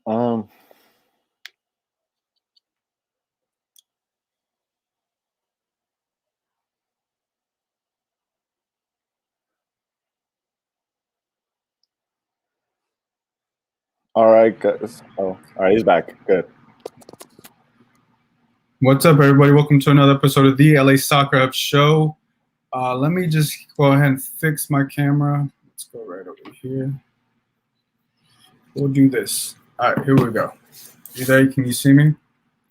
Um, all right, guys. Oh, all right, he's back. Good. What's up, everybody? Welcome to another episode of the LA Soccer Hub Show. Let me just go ahead and fix my camera. Let's go right over here. We'll do this. All right, here we go. You there? Can you see me?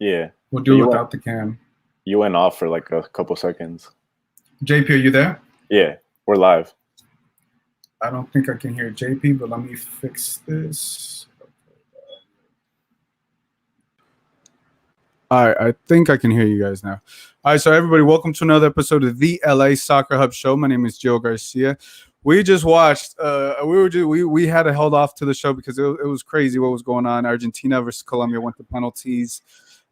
Yeah. We'll do it You without the cam. You went off for like a couple seconds. JP, are you there? Yeah, we're live. I don't think I can hear JP, but let me fix this. All right, I think I can hear you guys now. All right, so everybody, welcome to another episode of the LA Soccer Hub Show. My name is Joe Garcia. We just watched. We had to hold off to the show because it was crazy what was going on. Argentina versus Colombia went to penalties.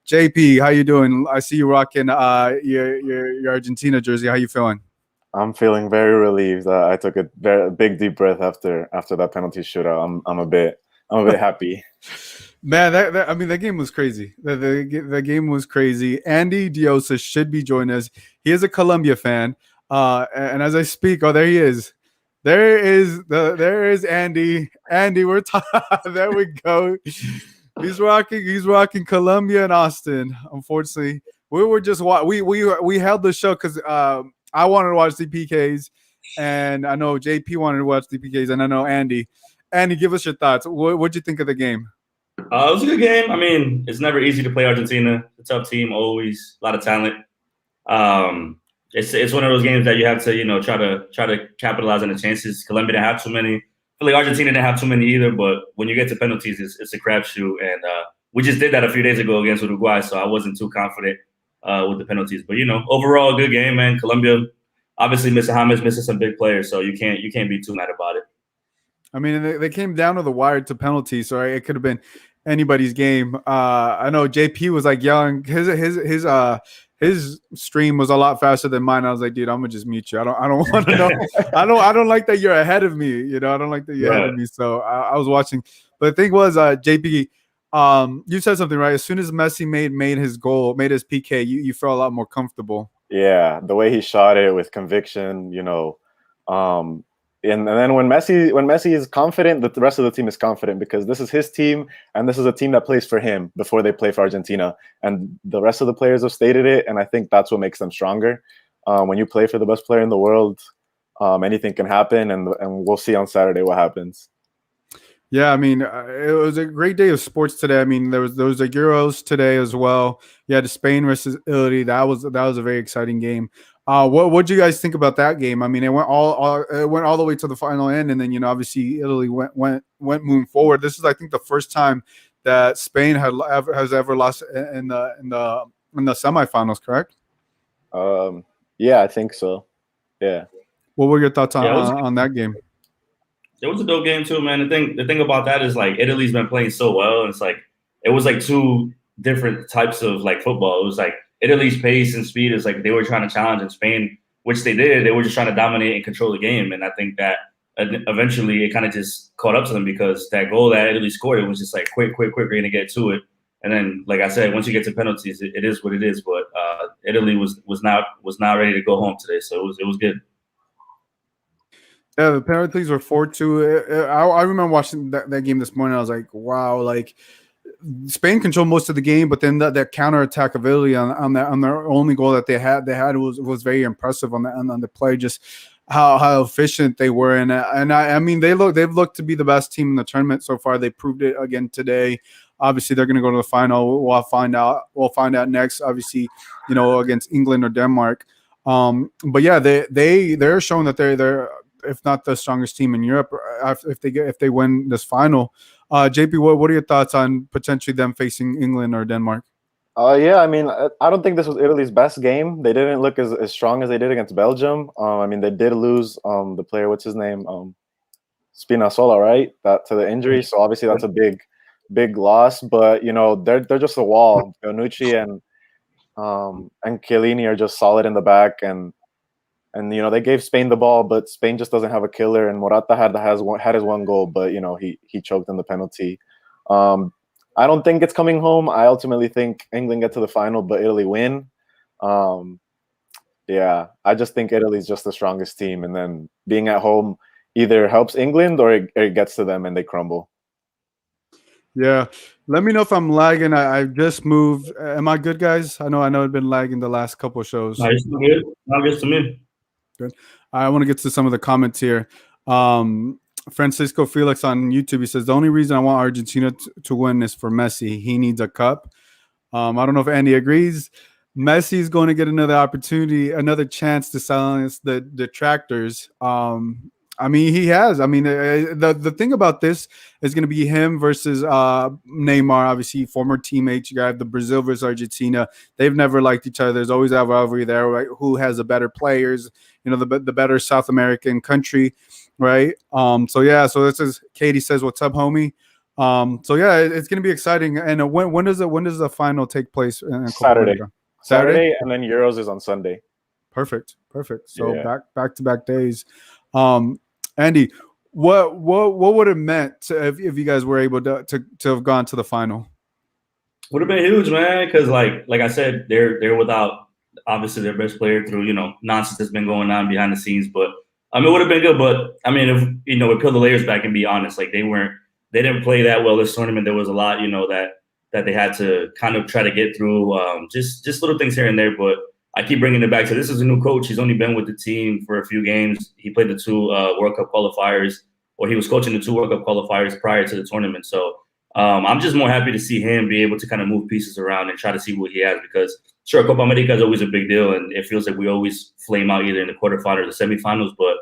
JP, how you doing? I see you rocking your Argentina jersey. How you feeling? I'm feeling very relieved. I took a very big deep breath after that penalty shootout. I'm a bit happy. Man, that game was crazy. The game was crazy. Andy Deossa should be joining us. He is a Colombia fan. And as I speak, there he is. There is Andy. Andy, we're there we go. He's rocking Colombia and Austin. Unfortunately, we were just we held the show because I wanted to watch the PKs, and I know JP wanted to watch the PKs, and I know Andy. Andy, give us your thoughts. What'd you think of the game? It was a good game. I mean, it's never easy to play Argentina. It's a tough team, always a lot of talent. It's one of those games that you have to, try to capitalize on the chances. Colombia didn't have too many. I feel like Argentina didn't have too many either. But when you get to penalties, it's a crapshoot, and we just did that a few days ago against Uruguay, so I wasn't too confident with the penalties. But overall, a good game, man. Colombia obviously missing some big players, so you can't be too mad about it. I mean, they came down to the wire to penalties, so it could have been anybody's game. I know JP was like yelling. His stream was a lot faster than mine. I was like, dude, I'm gonna just mute you. I don't want to know. I don't like that you're ahead of me. I don't like that you're ahead of me. So I was watching. But the thing was, JP, you said something right. As soon as Messi made his goal, made his PK, you felt a lot more comfortable. Yeah, the way he shot it with conviction, and then when Messi is confident, the rest of the team is confident because this is his team and this is a team that plays for him before they play for Argentina. And the rest of the players have stated it, and I think that's what makes them stronger. When you play for the best player in the world, anything can happen, and we'll see on Saturday what happens. Yeah, I mean, it was a great day of sports today. I mean, there was the Euros today as well. Yeah, the Spain versus Italy. That was a very exciting game. What do you guys think about that game? I mean, it went all the way to the final end, and then obviously Italy went moving forward. This is, I think, the first time that Spain has ever lost in the semifinals. Correct? Yeah, I think so. Yeah. What were your thoughts on that game? It was a dope game too, man. The thing about that is like Italy's been playing so well, and it was like two different types of like football. It was like Italy's pace and speed is like they were trying to challenge, in Spain, which they did. They were just trying to dominate and control the game, and I think that eventually it kind of just caught up to them because that goal that Italy scored, it was just like quick, we're gonna get to it. And then, like I said, once you get to penalties, it is what it is. But Italy was not ready to go home today, so it was good. Yeah, the penalties were 4-2. I remember watching that game this morning. I was like, wow, like Spain controlled most of the game, but then that counterattack ability on their only goal that they had was very impressive on the play. Just how efficient they were, and I mean they've looked to be the best team in the tournament so far. They proved it again today. Obviously, they're going to go to the final. We'll find out next. Obviously, against England or Denmark. But yeah, they're showing that they're if not the strongest team in Europe if they win this final. JP, what are your thoughts on potentially them facing England or Denmark? Yeah, I mean, I don't think this was Italy's best game. They didn't look as strong as they did against Belgium. I mean, they did lose the player, what's his name, Spinazzola, right? That to the injury. So obviously that's a big loss. But they're just a wall. Bonucci and Chiellini are just solid in the back, and they gave Spain the ball, but Spain just doesn't have a killer. And Morata had his one goal, but he choked in the penalty. I don't think it's coming home. I ultimately think England get to the final, but Italy win. Yeah, I just think Italy's just the strongest team, and then being at home either helps England or it gets to them and they crumble. Yeah. Let me know if I'm lagging. I just moved. Am I good, guys? I know I've been lagging the last couple of shows. No, it's good. Not good to me. Good. I want to get to some of the comments here. Francisco Felix on YouTube, he says, the only reason I want Argentina to win is for Messi. He needs a cup. I don't know if Andy agrees. Messi is going to get another opportunity, another chance to silence the detractors. I mean, he has. I mean, the thing about this is going to be him versus Neymar, obviously former teammates. You got the Brazil versus Argentina. They've never liked each other. There's always a rivalry there, right? Who has the better players? You know, the better South American country, right? So this is Katie says, "What's up, homie?" So yeah, it's going to be exciting. And when does the final take place? In Saturday, and then Euros is on Sunday. Perfect. So back to back days. Andy, what would it meant if you guys were able to have gone to the final? Would have been huge, man. Because like I said, they're without obviously their best player through nonsense that's been going on behind the scenes. But I mean, it would have been good. But I mean, if we peel the layers back and be honest, like they didn't play that well this tournament. There was a lot that they had to kind of try to get through. Just little things here and there, but. I keep bringing it back to this is a new coach. He's only been with the team for a few games. He played the 2 World Cup qualifiers, or he was coaching the 2 World Cup qualifiers prior to the tournament. So I'm just more happy to see him be able to kind of move pieces around and try to see what he has because, sure, Copa America is always a big deal, and it feels like we always flame out either in the quarterfinals or the semifinals. But,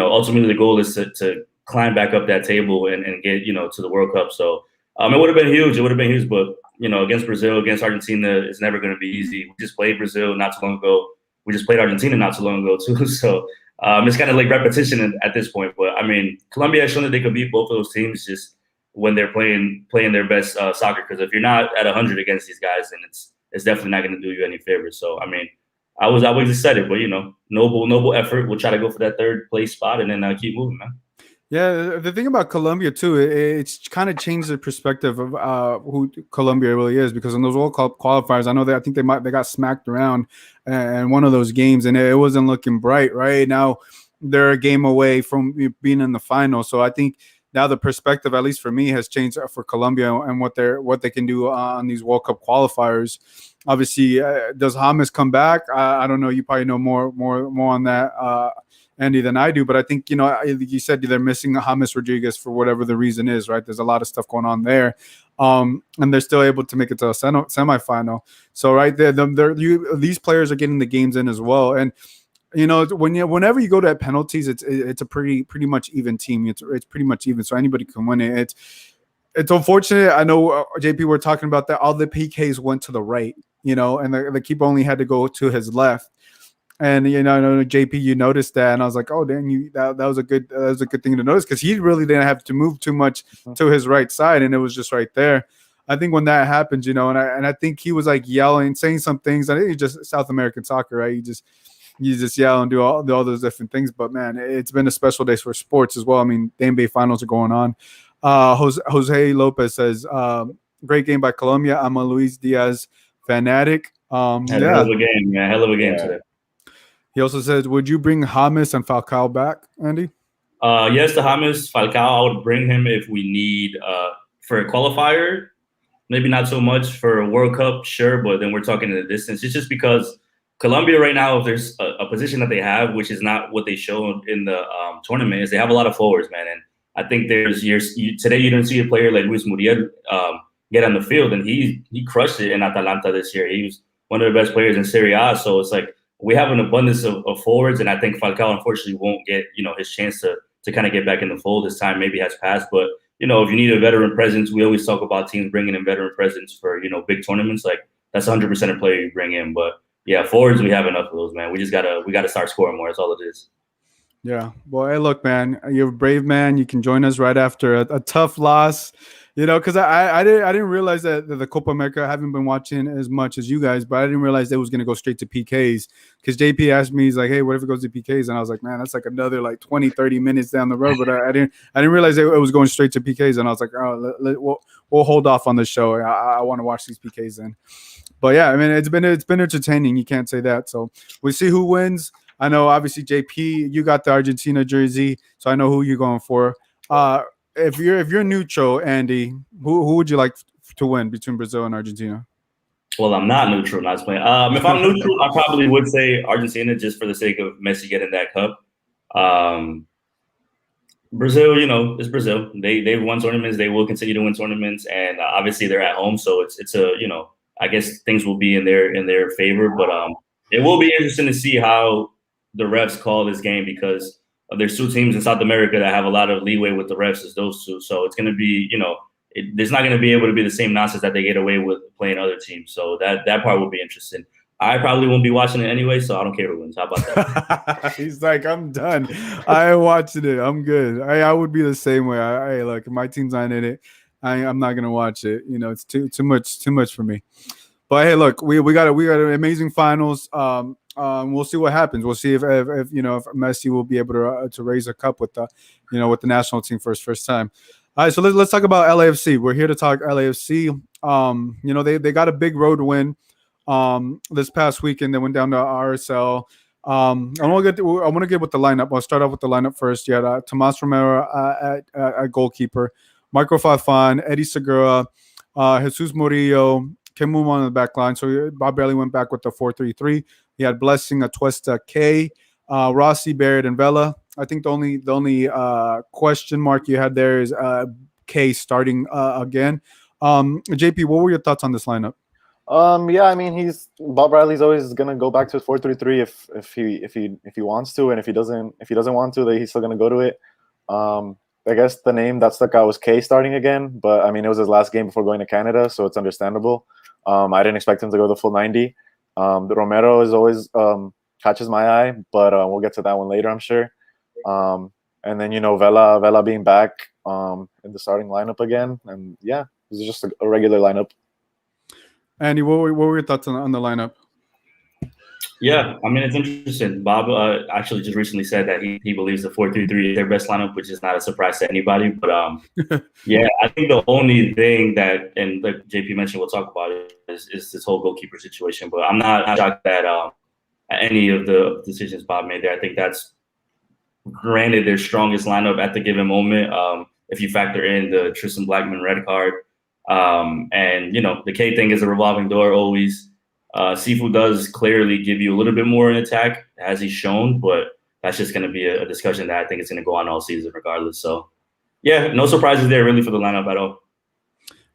ultimately the goal is to climb back up that table and get, to the World Cup. So it would have been huge. It would have been huge, but against Brazil, against Argentina, it's never going to be easy. We just played Brazil not too long ago. We just played Argentina not too long ago too. So it's kind of like repetition at this point. But I mean, Colombia has shown that they could beat both of those teams just when they're playing their best soccer. Because if you're not at 100 against these guys, then it's definitely not going to do you any favors. So I mean, I was always excited, but noble effort. We'll try to go for that 3rd place spot and then keep moving, man. Yeah, the thing about Colombia too, it's kind of changed the perspective of who Colombia really is because in those World Cup qualifiers, I think they got smacked around in one of those games and it wasn't looking bright. Right now, they're a game away from being in the final, so I think now the perspective, at least for me, has changed for Colombia and what they can do on these World Cup qualifiers. Obviously, does James come back? I don't know. You probably know more on that. Andy, than I do, but I think you said they're missing James Rodriguez for whatever the reason is, right? There's a lot of stuff going on there, and they're still able to make it to a semifinal. So right there, these players are getting the games in as well, and whenever you go to penalties, it's a pretty much even team. It's pretty much even, so anybody can win it. It's unfortunate. I know JP, we're talking about that. All the PKs went to the right, and the keeper only had to go to his left. And JP, you noticed that, and I was like, "Oh, dang, that was a good thing to notice," because he really didn't have to move too much to his right side, and it was just right there. I think when that happens, and I think he was like yelling, saying some things. I think it's just South American soccer, right? You just yell and do all those different things. But man, it's been a special day for sports as well. I mean, the NBA finals are going on. Jose Lopez says, "Great game by Colombia. I'm a Luis Diaz fanatic." Hell of a game, man. Hell of a game today. He also says, would you bring James and Falcao back, Andy? Yes, to James. Falcao, I would bring him if we need for a qualifier. Maybe not so much for a World Cup, sure, but then we're talking in the distance. It's just because Colombia right now, if there's a position that they have, which is not what they showed in the tournament, is they have a lot of forwards, man. And I think today you didn't see a player like Luis Muriel get on the field, and he crushed it in Atalanta this year. He was one of the best players in Serie A, so it's like, we have an abundance of forwards, and I think Falcao unfortunately won't get his chance to kind of get back in the fold. His time maybe has passed, but if you need a veteran presence, we always talk about teams bringing in veteran presence for big tournaments. Like that's 100% a player you bring in. But yeah, forwards we have enough of those, man. We gotta start scoring more. That's all it is. Yeah. Well, hey, look, man, you're a brave man. You can join us right after a tough loss. Because I didn't realize that the Copa America, I haven't been watching as much as you guys, but I didn't realize it was going to go straight to PKs. Because JP asked me, he's like, hey, what if it goes to PKs? And I was like, man, that's like another like 20, 30 minutes down the road. But I didn't realize it was going straight to PKs. And I was like, oh, we'll hold off on the show. I want to watch these PKs then. But yeah, I mean, it's been entertaining. You can't say that. So we'll see who wins. I know, obviously, JP, you got the Argentina jersey, so I know who you're going for. If you're neutral, Andy, who would you like to win between Brazil and Argentina? Well, I'm not neutral. Not playing. If I'm neutral, I probably would say Argentina just for the sake of Messi getting that cup. Brazil, it's Brazil. They've won tournaments. They will continue to win tournaments, and obviously they're at home, so it's a I guess things will be in their favor. But it will be interesting to see how the refs call this game because there's two teams in South America that have a lot of leeway with the refs as those two. So it's going to be, there's not going to be able to be the same nonsense that they get away with playing other teams. So that part will be interesting. I probably won't be watching it anyway, so I don't care who wins. How about that? He's like, I'm done. I ain't watching it. I'm good. I would be the same way. Look, if my team's not in it, I'm not gonna watch it. It's too much for me. But hey, look, we got an amazing finals. We'll see what happens. We'll see if Messi will be able to raise a cup with the national team for his first time. All right, so let's talk about LAFC. We're here to talk LAFC. They got a big road win this past weekend. They went down to RSL. I want to get with the lineup. I'll start off with the lineup first. You had Tomas Romero at goalkeeper, Marco Farfan, Eddie Segura, Jesus Murillo, Kim Muma on the back line. So Bob Bailey went back with the 4-3-3. He had Blessing, Atuesta, K, Rossi, Barrett, and Vela. I think the only question mark you had there is K starting again. JP, what were your thoughts on this lineup? Yeah, I mean, Bob Riley's always gonna go back to his 4-3-3 if he wants to, and if he doesn't want to, then he's still gonna go to it. I guess the name that stuck out was K starting again, but I mean, it was his last game before going to Canada, so it's understandable. I didn't expect him to go the full 90. The Romero is always catches my eye, but we'll get to that one later, I'm sure. And then Vela being back in the starting lineup again, and yeah, this is just a regular lineup. Andy, what were your thoughts on the lineup? Yeah, I mean, it's interesting. Bob actually just recently said that he believes the 4-3-3 is their best lineup, which is not a surprise to anybody. But yeah, I think the only thing that, and like JP mentioned, we'll talk about it, is this whole goalkeeper situation. But I'm not shocked that any of the decisions Bob made there. I think that's granted their strongest lineup at the given moment. If you factor in the Tristan Blackman red card, and the K thing is a revolving door always. Sifu does clearly give you a little bit more in attack, as he's shown, but that's just going to be a discussion that I think is going to go on all season regardless. So, yeah, no surprises there really for the lineup at all.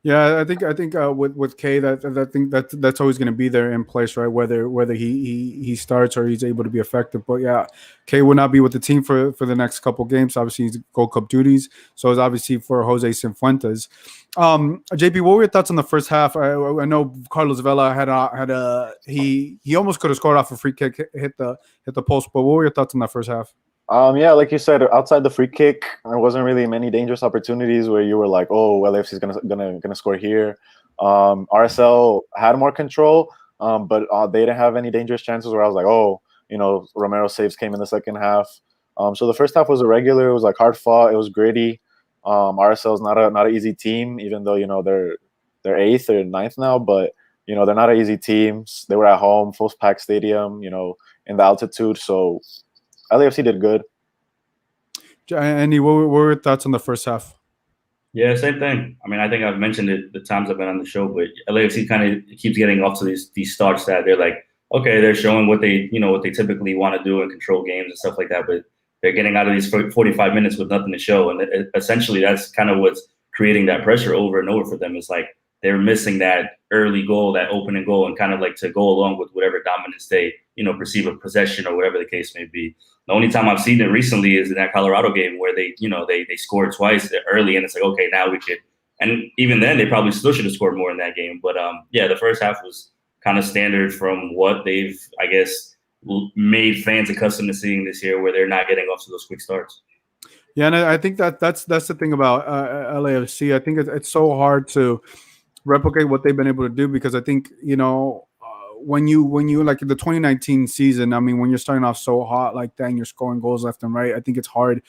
Yeah, I think with K, that's always going to be there in place, right? Whether he starts or he's able to be effective. But yeah, K will not be with the team for the next couple games. Obviously, he's Gold Cup duties, so it's obviously for Jose Cifuentes. JP, what were your thoughts on the first half? I know Carlos Vela he almost could have scored off a free kick, hit the post. But what were your thoughts on that first half? Yeah, like you said, outside the free kick, there wasn't really many dangerous opportunities where you were like, "Oh, well, LAFC is gonna score here." RSL had more control, but they didn't have any dangerous chances where I was like, "Oh, Romero saves came in the second half." So the first half was irregular. It was like hard fought. It was gritty. RSL is not an easy team, even though they're 8th or 9th now, but they're not an easy team. They were at home, full packed stadium, in the altitude, so. LAFC did good. Andy, what were your thoughts on the first half? Yeah, same thing. I mean, I think I've mentioned it the times I've been on the show, but LAFC kind of keeps getting off to these starts that they're like, okay, they're showing what they typically want to do and control games and stuff like that, but they're getting out of these 45 minutes with nothing to show, and essentially that's kind of what's creating that pressure over and over for them. It's like they're missing that early goal, that opening goal, and kind of like to go along with whatever dominance they perceive of possession or whatever the case may be. The only time I've seen it recently is in that Colorado game where they scored twice early, and it's like, okay, now we could. And even then, they probably still should have scored more in that game. But yeah, the first half was kind of standard from what they've, I guess, made fans accustomed to seeing this year, where they're not getting off to those quick starts. Yeah, and I think that's the thing about LAFC. I think it's so hard to replicate what they've been able to do because I think when you like the 2019 season, I mean, when you're starting off so hot like that and you're scoring goals left and right, I think it's hard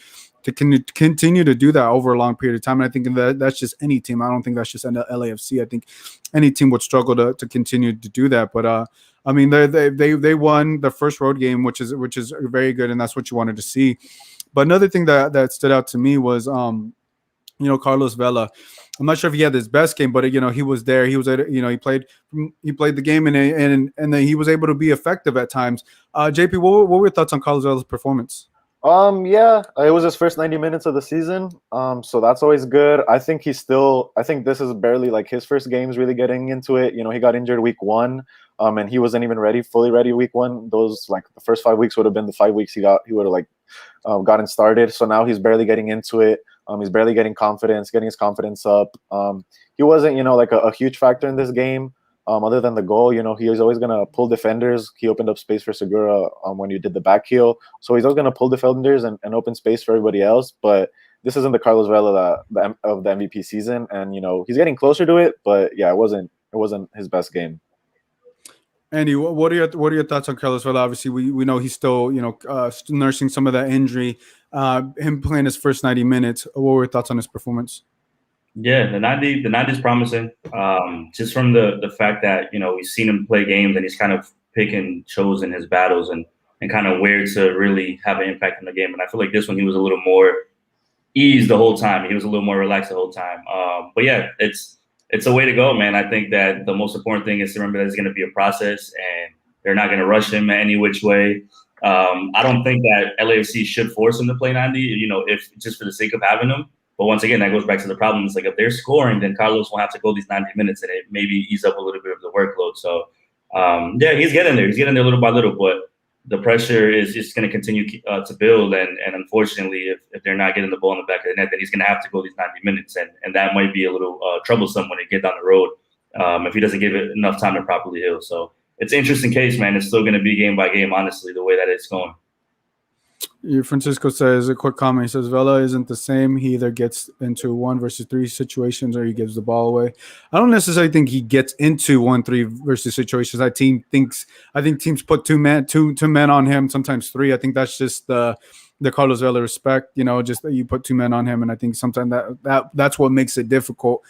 to continue to do that over a long period of time. And I think that's just any team. I don't think that's just LAFC. I think any team would struggle to continue to do that. But I mean, they won the first road game, which is very good, and that's what you wanted to see. But another thing that stood out to me was Carlos Vela. I'm not sure if he had his best game, but he was there. He was he played the game and then he was able to be effective at times. JP, what were your thoughts on Carlos Vela's performance? Yeah, it was his first 90 minutes of the season. So that's always good. I think this is barely like his first games really getting into it. He got injured week 1. And he wasn't even fully ready week 1. Those like the first 5 weeks would have been the 5 weeks he would have gotten started. So now he's barely getting into it. He's barely getting his confidence up. He wasn't, like a huge factor in this game. Other than the goal, he was always going to pull defenders. He opened up space for Segura when you did the back heel. So he's always going to pull defenders and open space for everybody else. But this isn't the Carlos Vela of the MVP season. And, he's getting closer to it. But, yeah, it wasn't his best game. Andy, what are your thoughts on Carlos Vela? Obviously, we know he's still nursing some of that injury. Him playing his first 90 minutes. What were your thoughts on his performance? Yeah, the 90 is promising. Just from the fact that we've seen him play games and he's kind of pick and chosen his battles and kind of where to really have an impact on the game. And I feel like this one he was a little more eased the whole time. He was a little more relaxed the whole time. But yeah, it's a way to go, man. I think that the most important thing is to remember that it's going to be a process and they're not going to rush him any which way. I don't think that LAFC should force him to play 90, if just for the sake of having him. But once again, that goes back to the problem. It's like if they're scoring, then Carlos won't have to go these 90 minutes and it maybe ease up a little bit of the workload. So, yeah, he's getting there. He's getting there little by little, but the pressure is just going to continue to build. And unfortunately, if they're not getting the ball in the back of the net, then he's going to have to go these 90 minutes. And that might be a little troublesome when they get down the road if he doesn't give it enough time to properly heal. So it's an interesting case, man. It's still going to be game by game, honestly, the way that it's going. Francisco says a quick comment. He says Vela isn't the same. He either gets into 1 versus 3 situations or he gives the ball away. I don't necessarily think he gets into 1-3 versus situations. I think teams put two men on him, sometimes 3. I think that's just the Carlos Vela respect. Just that you put 2 men on him, and I think sometimes that's what makes it difficult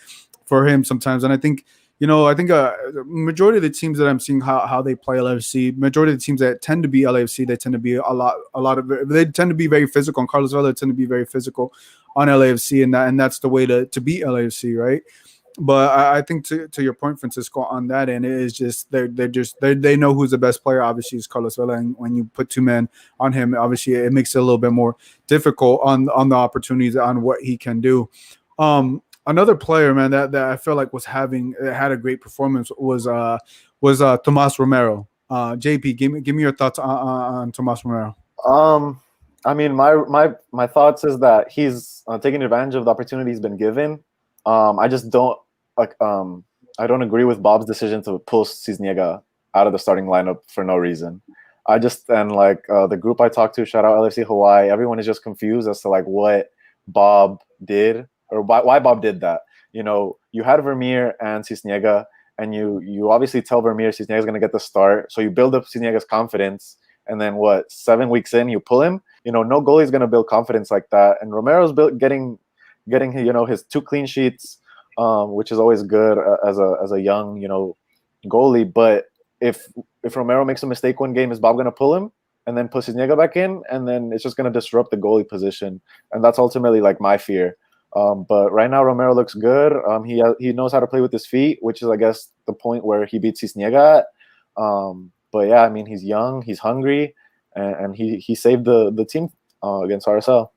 for him sometimes. And I think. I think majority of the teams that I'm seeing how they play LAFC, majority of the teams that tend to be LAFC, they tend to be they tend to be very physical. And Carlos Vela tend to be very physical on LAFC, and that's the way to beat LAFC, right? But I think to your point, Francisco, on that end, it is just they know who's the best player. Obviously, is Carlos Vela, and when you put 2 men on him, obviously it makes it a little bit more difficult on the opportunities on what he can do. Another player, man, that I feel like had a great performance was Tomas Romero. JP, give me your thoughts on Tomas Romero. I mean, my thoughts is that he's taking advantage of the opportunity he's been given. I just don't I don't agree with Bob's decision to pull Cisniega out of the starting lineup for no reason. The group I talked to, shout out LFC Hawaii, everyone is just confused as to what Bob did. Or why Bob did that. You had Vermeer and Cisniega, and you obviously tell Vermeer Cisniega's going to get the start. So you build up Cisniega's confidence, and then 7 weeks in, you pull him? No goalie's going to build confidence like that. And Romero's getting his 2 clean sheets, which is always good as a young, goalie. But if Romero makes a mistake one game, is Bob going to pull him and then put Cisniega back in? And then it's just going to disrupt the goalie position. And that's ultimately my fear. But right now Romero looks good. He knows how to play with his feet, which is I guess the point where he beats Cisniega at. But yeah, I mean he's young, he's hungry, and he saved the team against RSL.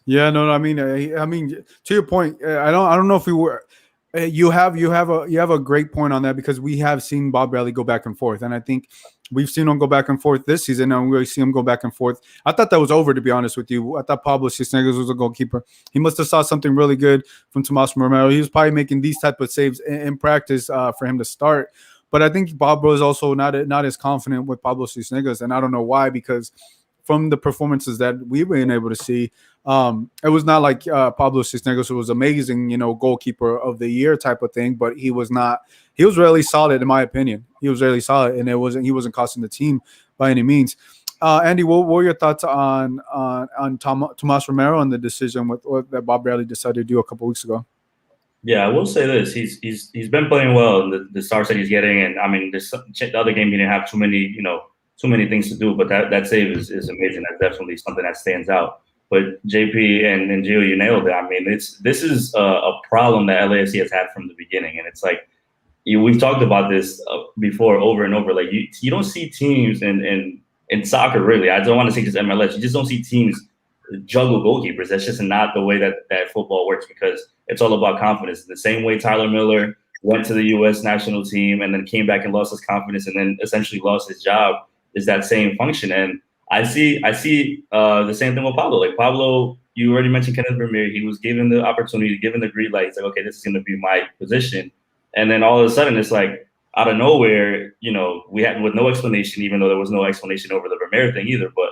Yeah, no, I mean to your point, I don't know if we were. You have a great point on that because we have seen Bob Bradley go back and forth, and I think we've seen him go back and forth this season, and we see him go back and forth. I thought that was over, to be honest with you. I thought Pablo Cisneros was a goalkeeper. He must have saw something really good from Tomas Romero. He was probably making these type of saves in practice for him to start. But I think Bob was also not as confident with Pablo Cisneros, and I don't know why, because from the performances that we've been able to see, it was not like Pablo Cisneros was amazing, goalkeeper of the year type of thing, but he was not. He was really solid, in my opinion. He was really solid, and he wasn't costing the team by any means. Andy, what were your thoughts on Tomas Romero and the decision that Bob Bradley decided to do a couple weeks ago? Yeah, I will say this: he's been playing well in the starts that he's getting, and I mean, the other game he didn't have too many things to do, but that save is amazing. That's definitely something that stands out. But JP and Gio, you nailed it. I mean, this is a problem that LAFC has had from the beginning, and it's like we've talked about this before over and over. Like you don't see teams in soccer really. I don't want to say just MLS. You just don't see teams juggle goalkeepers. That's just not the way that football works, because it's all about confidence. The same way Tyler Miller went to the U.S. national team and then came back and lost his confidence and then essentially lost his job is that same function. And I see the same thing with Pablo. Like Pablo, you already mentioned Kenneth Vermeer. He was given the opportunity, given the green light. It's like, okay, this is going to be my position. And then all of a sudden it's like out of nowhere, we had with no explanation, even though there was no explanation over the Vermeer thing either. But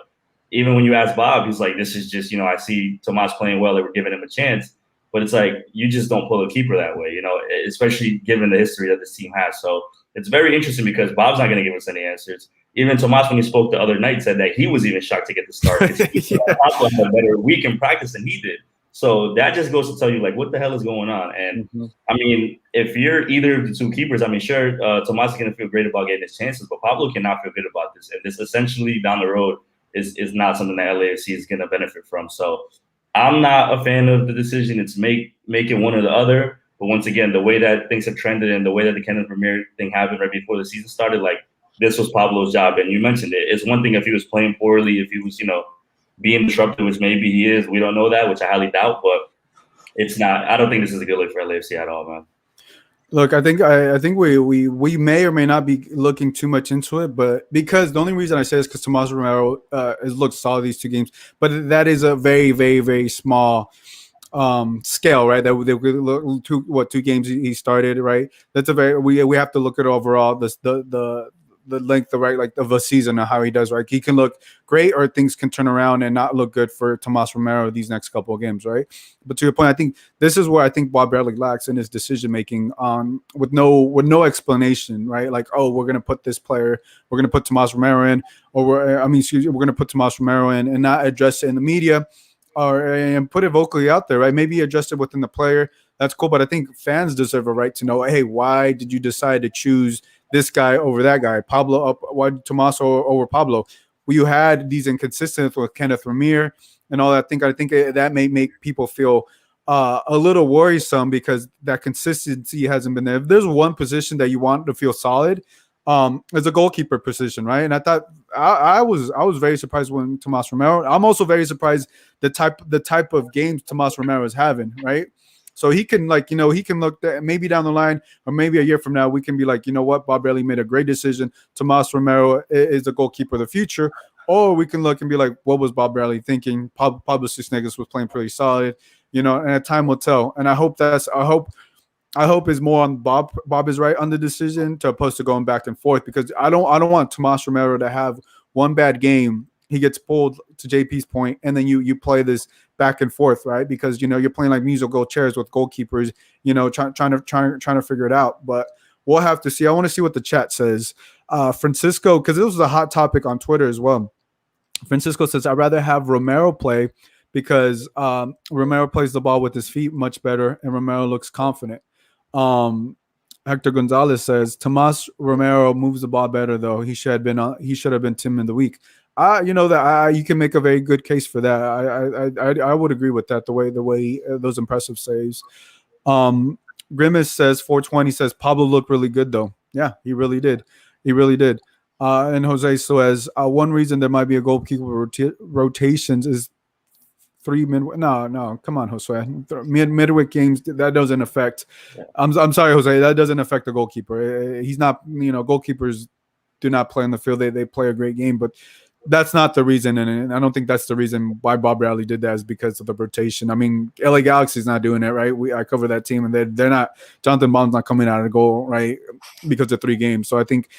even when you ask Bob, he's like, this is just, I see Tomas playing well. They were giving him a chance. But it's like, you just don't pull a keeper that way, especially given the history that this team has. So it's very interesting because Bob's not going to give us any answers. Even Tomas, when he spoke the other night, said that he was even shocked to get the start. He had a better week in practice than he did. So that just goes to tell you, like, what the hell is going on? And, I mean, if you're either of the two keepers, I mean, sure, Tomas is going to feel great about getting his chances, but Pablo cannot feel good about this. And this essentially down the road is not something that LAFC is going to benefit from. So I'm not a fan of the decision. It's make it one or the other. But once again, the way that things have trended and the way that the Kenneth Vermeer thing happened right before the season started, like, this was Pablo's job. And you mentioned it. It's one thing if he was playing poorly, if he was, being disruptive, which maybe he is. We don't know that, which I highly doubt. But it's not. I don't think this is a good look for LAFC at all, man. Look, I think we may or may not be looking too much into it, but because the only reason I say this is because Tomas Romero has looked solid these two games, but that is a very, very, very small scale, right? That they look two games he started, right? That's a very we have to look at overall the length of of a season and how he does, right? He can look great or things can turn around and not look good for Tomas Romero these next couple of games, right? But to your point, I think this is where I think Bob Bradley lacks in his decision making with no explanation, right? Like, oh, we're gonna put this player, we're gonna put Tomas Romero in, or we're gonna put Tomas Romero in and not address it in the media and put it vocally out there, right? Maybe address it within the player. That's cool, but I think fans deserve a right to know, hey, why did you decide to choose this guy over that guy? Pablo up, why Tomas over Pablo? Well, you had these inconsistencies with Kenneth Vermeer and all that. I think that may make people feel a little worrisome because that consistency hasn't been there. If there's one position that you want to feel solid, it's a goalkeeper position, right? And I thought I was very surprised when Tomas Romero. I'm also very surprised the type of games Tomas Romero is having, right? So he can he can look that maybe down the line or maybe a year from now, we can be like, you know what, Bob Bradley made a great decision. Tomas Romero is the goalkeeper of the future. Or we can look and be like, what was Bob Bradley thinking? Pablo Cisneros was playing pretty solid, and time will tell. And I hope is more on Bob. Bob is right on the decision to opposed to going back and forth, because I don't want Tomas Romero to have one bad game. He gets pulled, to JP's point, and then you play this back and forth, right? Because you're playing like musical chairs with goalkeepers, trying to figure it out. But we'll have to see. I want to see what the chat says. Francisco, because this was a hot topic on Twitter as well. Francisco says, I'd rather have Romero play because Romero plays the ball with his feet much better, and Romero looks confident. Hector Gonzalez says Tomas Romero moves the ball better, though. He should have been team of the week. You can make a very good case for that. I would agree with that. The way those impressive saves. Grimace says 420 says Pablo looked really good though. Yeah, he really did. And Jose says one reason there might be a goalkeeper rotations is 3 mid. No, come on, Jose. Midweek games that doesn't affect. I'm sorry, Jose. That doesn't affect the goalkeeper. He's not. Goalkeepers do not play on the field. They play a great game, but that's not the reason, and I don't think that's the reason why Bob Bradley did that is because of the rotation. I mean, LA Galaxy's not doing it, right? I cover that team, and they're not. Jonathan Bond's not coming out of the goal, right, because of 3 games. So I think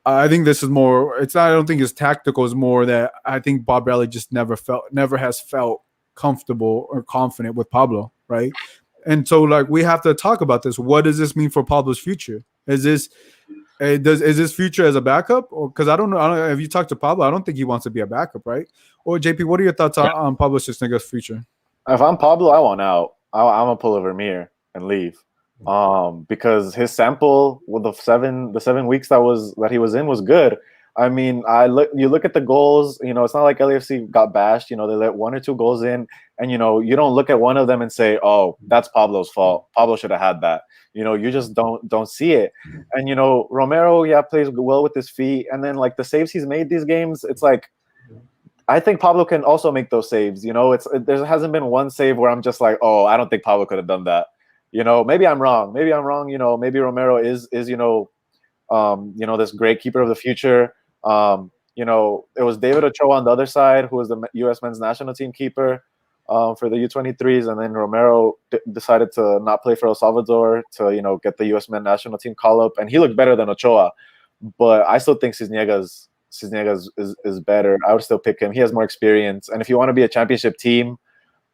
I think this is more. It's not. I don't think it's tactical. It's more that I think Bob Bradley just never has felt comfortable or confident with Pablo, right? And so, like, we have to talk about this. What does this mean for Pablo's future? Is this is his future as a backup? Or because I don't know. If you talk to Pablo, I don't think he wants to be a backup, right? Or JP, what are your thoughts on Pablo Cisnega's future? If I'm Pablo, I want out. I'm gonna pull a Vermeer and leave. Because his sample with the 7 weeks that he was in was good. I mean, you look at the goals, you know, it's not like LAFC got bashed, you know, they let 1 or 2 goals in, and you know, you don't look at one of them and say, oh, that's Pablo's fault. Pablo should have had that. You know, you just don't see it. And you know, Romero, plays well with his feet, and then like the saves he's made these games, it's like I think Pablo can also make those saves. You know, there hasn't been one save where I'm just like, oh, I don't think Pablo could have done that. You know, maybe I'm wrong. You know, maybe Romero is this great keeper of the future. You know, it was David Ochoa on the other side, who was the U.S. men's national team keeper for the U23s, and then Romero decided to not play for El Salvador to, you know, get the U.S. men's national team call up, and he looked better than Ochoa. But I still think Cisnegas is better. I would still pick him. He has more experience, and if you want to be a championship team,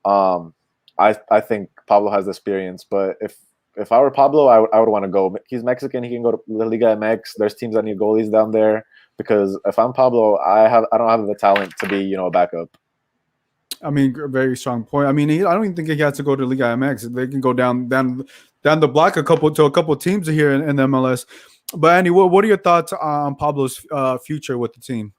I think Pablo has the experience. But if I were Pablo, I would want to go. He's Mexican. He can go to La Liga MX. There's teams that need goalies down there. Because if I'm Pablo, I don't have the talent to be, you know, a backup. I mean, very strong point. I mean, I don't even think he has to go to Liga MX. They can go down the block a couple teams here in MLS. But Andy, what are your thoughts on Pablo's future with the team?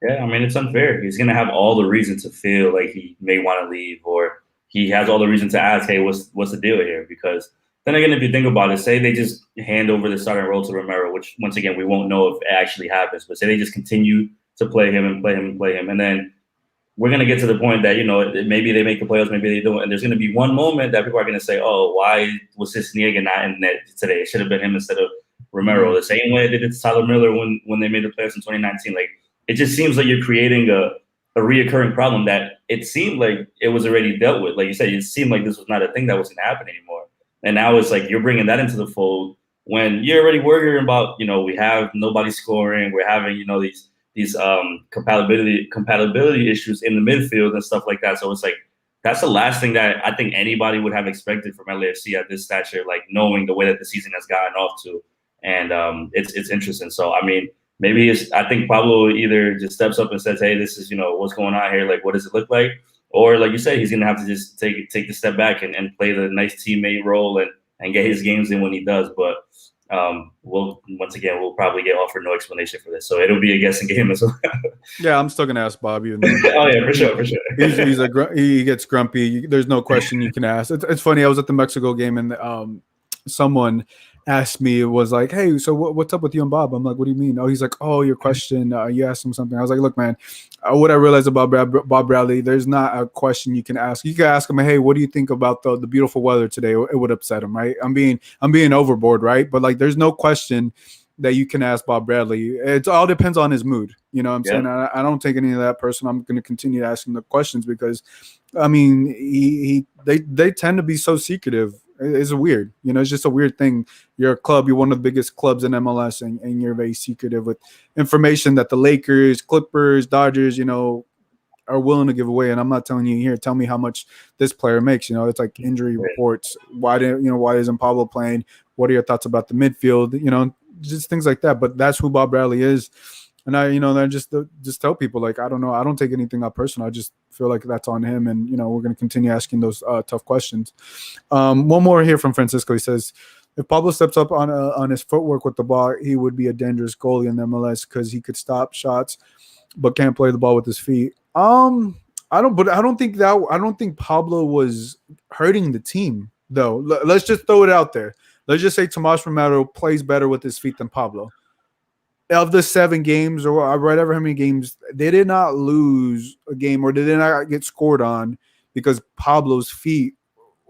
Yeah, I mean, it's unfair. He's going to have all the reason to feel like he may want to leave, or he has all the reason to ask, hey, what's the deal here? Because then again, if you think about it, say they just hand over the starting role to Romero, which once again, we won't know if it actually happens, but say they just continue to play him and play him and play him. And then we're going to get to the point that, you know, maybe they make the playoffs, maybe they don't. And there's going to be one moment that people are going to say, oh, why was Cisniega not in net today? It should have been him instead of Romero. The same way they did to Tyler Miller when they made the playoffs in 2019. Like, it just seems like you're creating a reoccurring problem that it seemed like it was already dealt with. Like you said, it seemed like this was not a thing that was going to happen anymore. And now it's like you're bringing that into the fold when you're already worrying about, you know, we have nobody scoring. We're having, you know, these compatibility issues in the midfield and stuff like that. So it's like that's the last thing that I think anybody would have expected from LAFC at this stature, like knowing the way that the season has gotten off to. And it's interesting. So, I mean, maybe I think Pablo either just steps up and says, hey, this is, you know, what's going on here. Like, what does it look like? Or like you said, he's going to have to just take the step back and play the nice teammate role and get his games in when he does. But we'll probably get offered no explanation for this. So it'll be a guessing game as well. Yeah, I'm still going to ask Bob. Oh, yeah, for sure. He gets grumpy. There's no question you can ask. It's funny. I was at the Mexico game and someone asked me, it was like, hey, so what's up with you and Bob? I'm like, what do you mean? Oh, he's like, oh, your question, you asked him something. I was like, look, man, what I realized about Bob Bradley, there's not a question you can ask. You can ask him, hey, what do you think about the beautiful weather today? It would upset him, right? I'm being overboard, right? But like, there's no question that you can ask Bob Bradley. It all depends on his mood. You know what I'm saying? I don't take any of that personal. I'm going to continue asking the questions because, I mean, they tend to be so secretive. It's weird. You know, it's just a weird thing. You're a club. You're one of the biggest clubs in MLS, and you're very secretive with information that the Lakers, Clippers, Dodgers, you know, are willing to give away. And I'm not telling you here, tell me how much this player makes. You know, it's like injury reports. Why isn't Pablo playing? What are your thoughts about the midfield? You know, just things like that. But that's who Bob Bradley is. And I just tell people, like, I don't know. I don't take anything up personal. I just feel like that's on him. And, you know, we're going to continue asking those tough questions. One more here from Francisco. He says, if Pablo steps up on his footwork with the ball, he would be a dangerous goalie in the MLS because he could stop shots, but can't play the ball with his feet. I don't think Pablo was hurting the team, though. Let's just throw it out there. Let's just say Tomas Romero plays better with his feet than Pablo. Of the 7 games or whatever how many games, they did not lose a game or they did not get scored on because Pablo's feet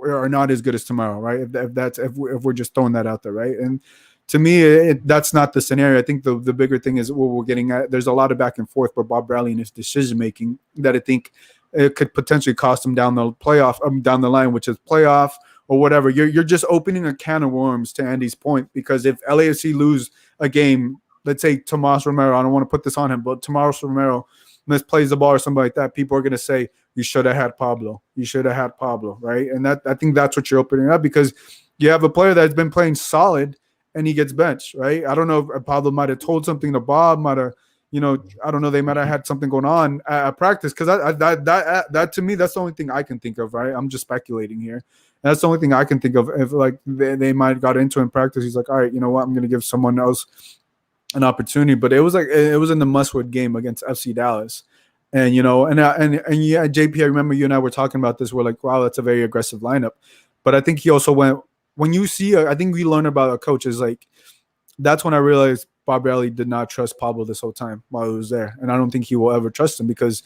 are not as good as tomorrow, right? If we're just throwing that out there, right? And to me, that's not the scenario. I think the bigger thing is what we're getting at. There's a lot of back and forth, but Bob Bradley and his decision making that I think it could potentially cost him down the line, which is playoff or whatever. You're just opening a can of worms, to Andy's point, because if LAFC lose a game let's say Tomas Romero, I don't want to put this on him, but Tomas Romero misplays the ball or something like that, people are going to say, you should have had Pablo. You should have had Pablo, right? And that I think that's what you're opening up, because you have a player that's been playing solid and he gets benched, right? I don't know if Pablo might have told something to Bob, might have, I don't know, they might have had something going on at practice, because that to me, that's the only thing I can think of, right? I'm just speculating here. That's the only thing I can think of. If like they might have got into in practice, he's like, all right, you know what, I'm going to give someone else an opportunity. But it was in the must-win game against FC Dallas. And, and yeah, JP, I remember you and I were talking about this. We're like, wow, that's a very aggressive lineup. But I think he also went, when you see, I think we learned about a coach is like, that's when I realized Bob Bradley did not trust Pablo this whole time while he was there. And I don't think he will ever trust him, because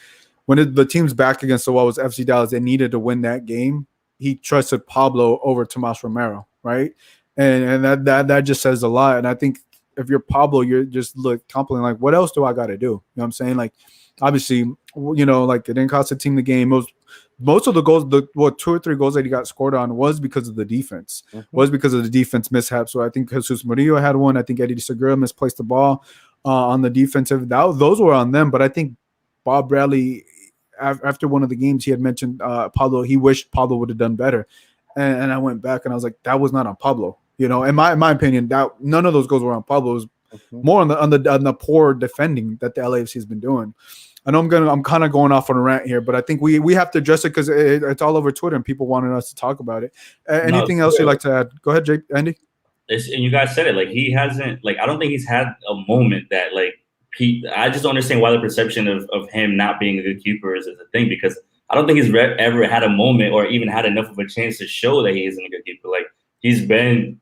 when the team's back against the wall was FC Dallas, they needed to win that game. He trusted Pablo over Tomas Romero, right? And that just says a lot. And I think if you're Pablo, you're just complaining like, what else do I got to do? You know what I'm saying? Like, obviously, like it didn't cost the team the game. Most of the goals, 2 or 3 goals that he got scored on was because of the defense, was because of the defense mishap. So I think Jesus Murillo had one. I think Eddie Segura misplaced the ball on the defensive. Those were on them. But I think Bob Bradley, after one of the games, he had mentioned Pablo. He wished Pablo would have done better. And I went back and I was like, that was not on Pablo. In my opinion, that none of those goals were on Pablo. It was more on the poor defending that the LAFC has been doing. I know I'm kind of going off on a rant here, but I think we have to address it, because it's all over Twitter and people wanted us to talk about it. Anything else you'd like to add? Go ahead, Andy. And you guys said it. Like, he hasn't, like, I don't think he's had a moment that, like, I just don't understand why the perception of him not being a good keeper is a thing, because I don't think he's ever had a moment or even had enough of a chance to show that he isn't a good keeper. Like, he's been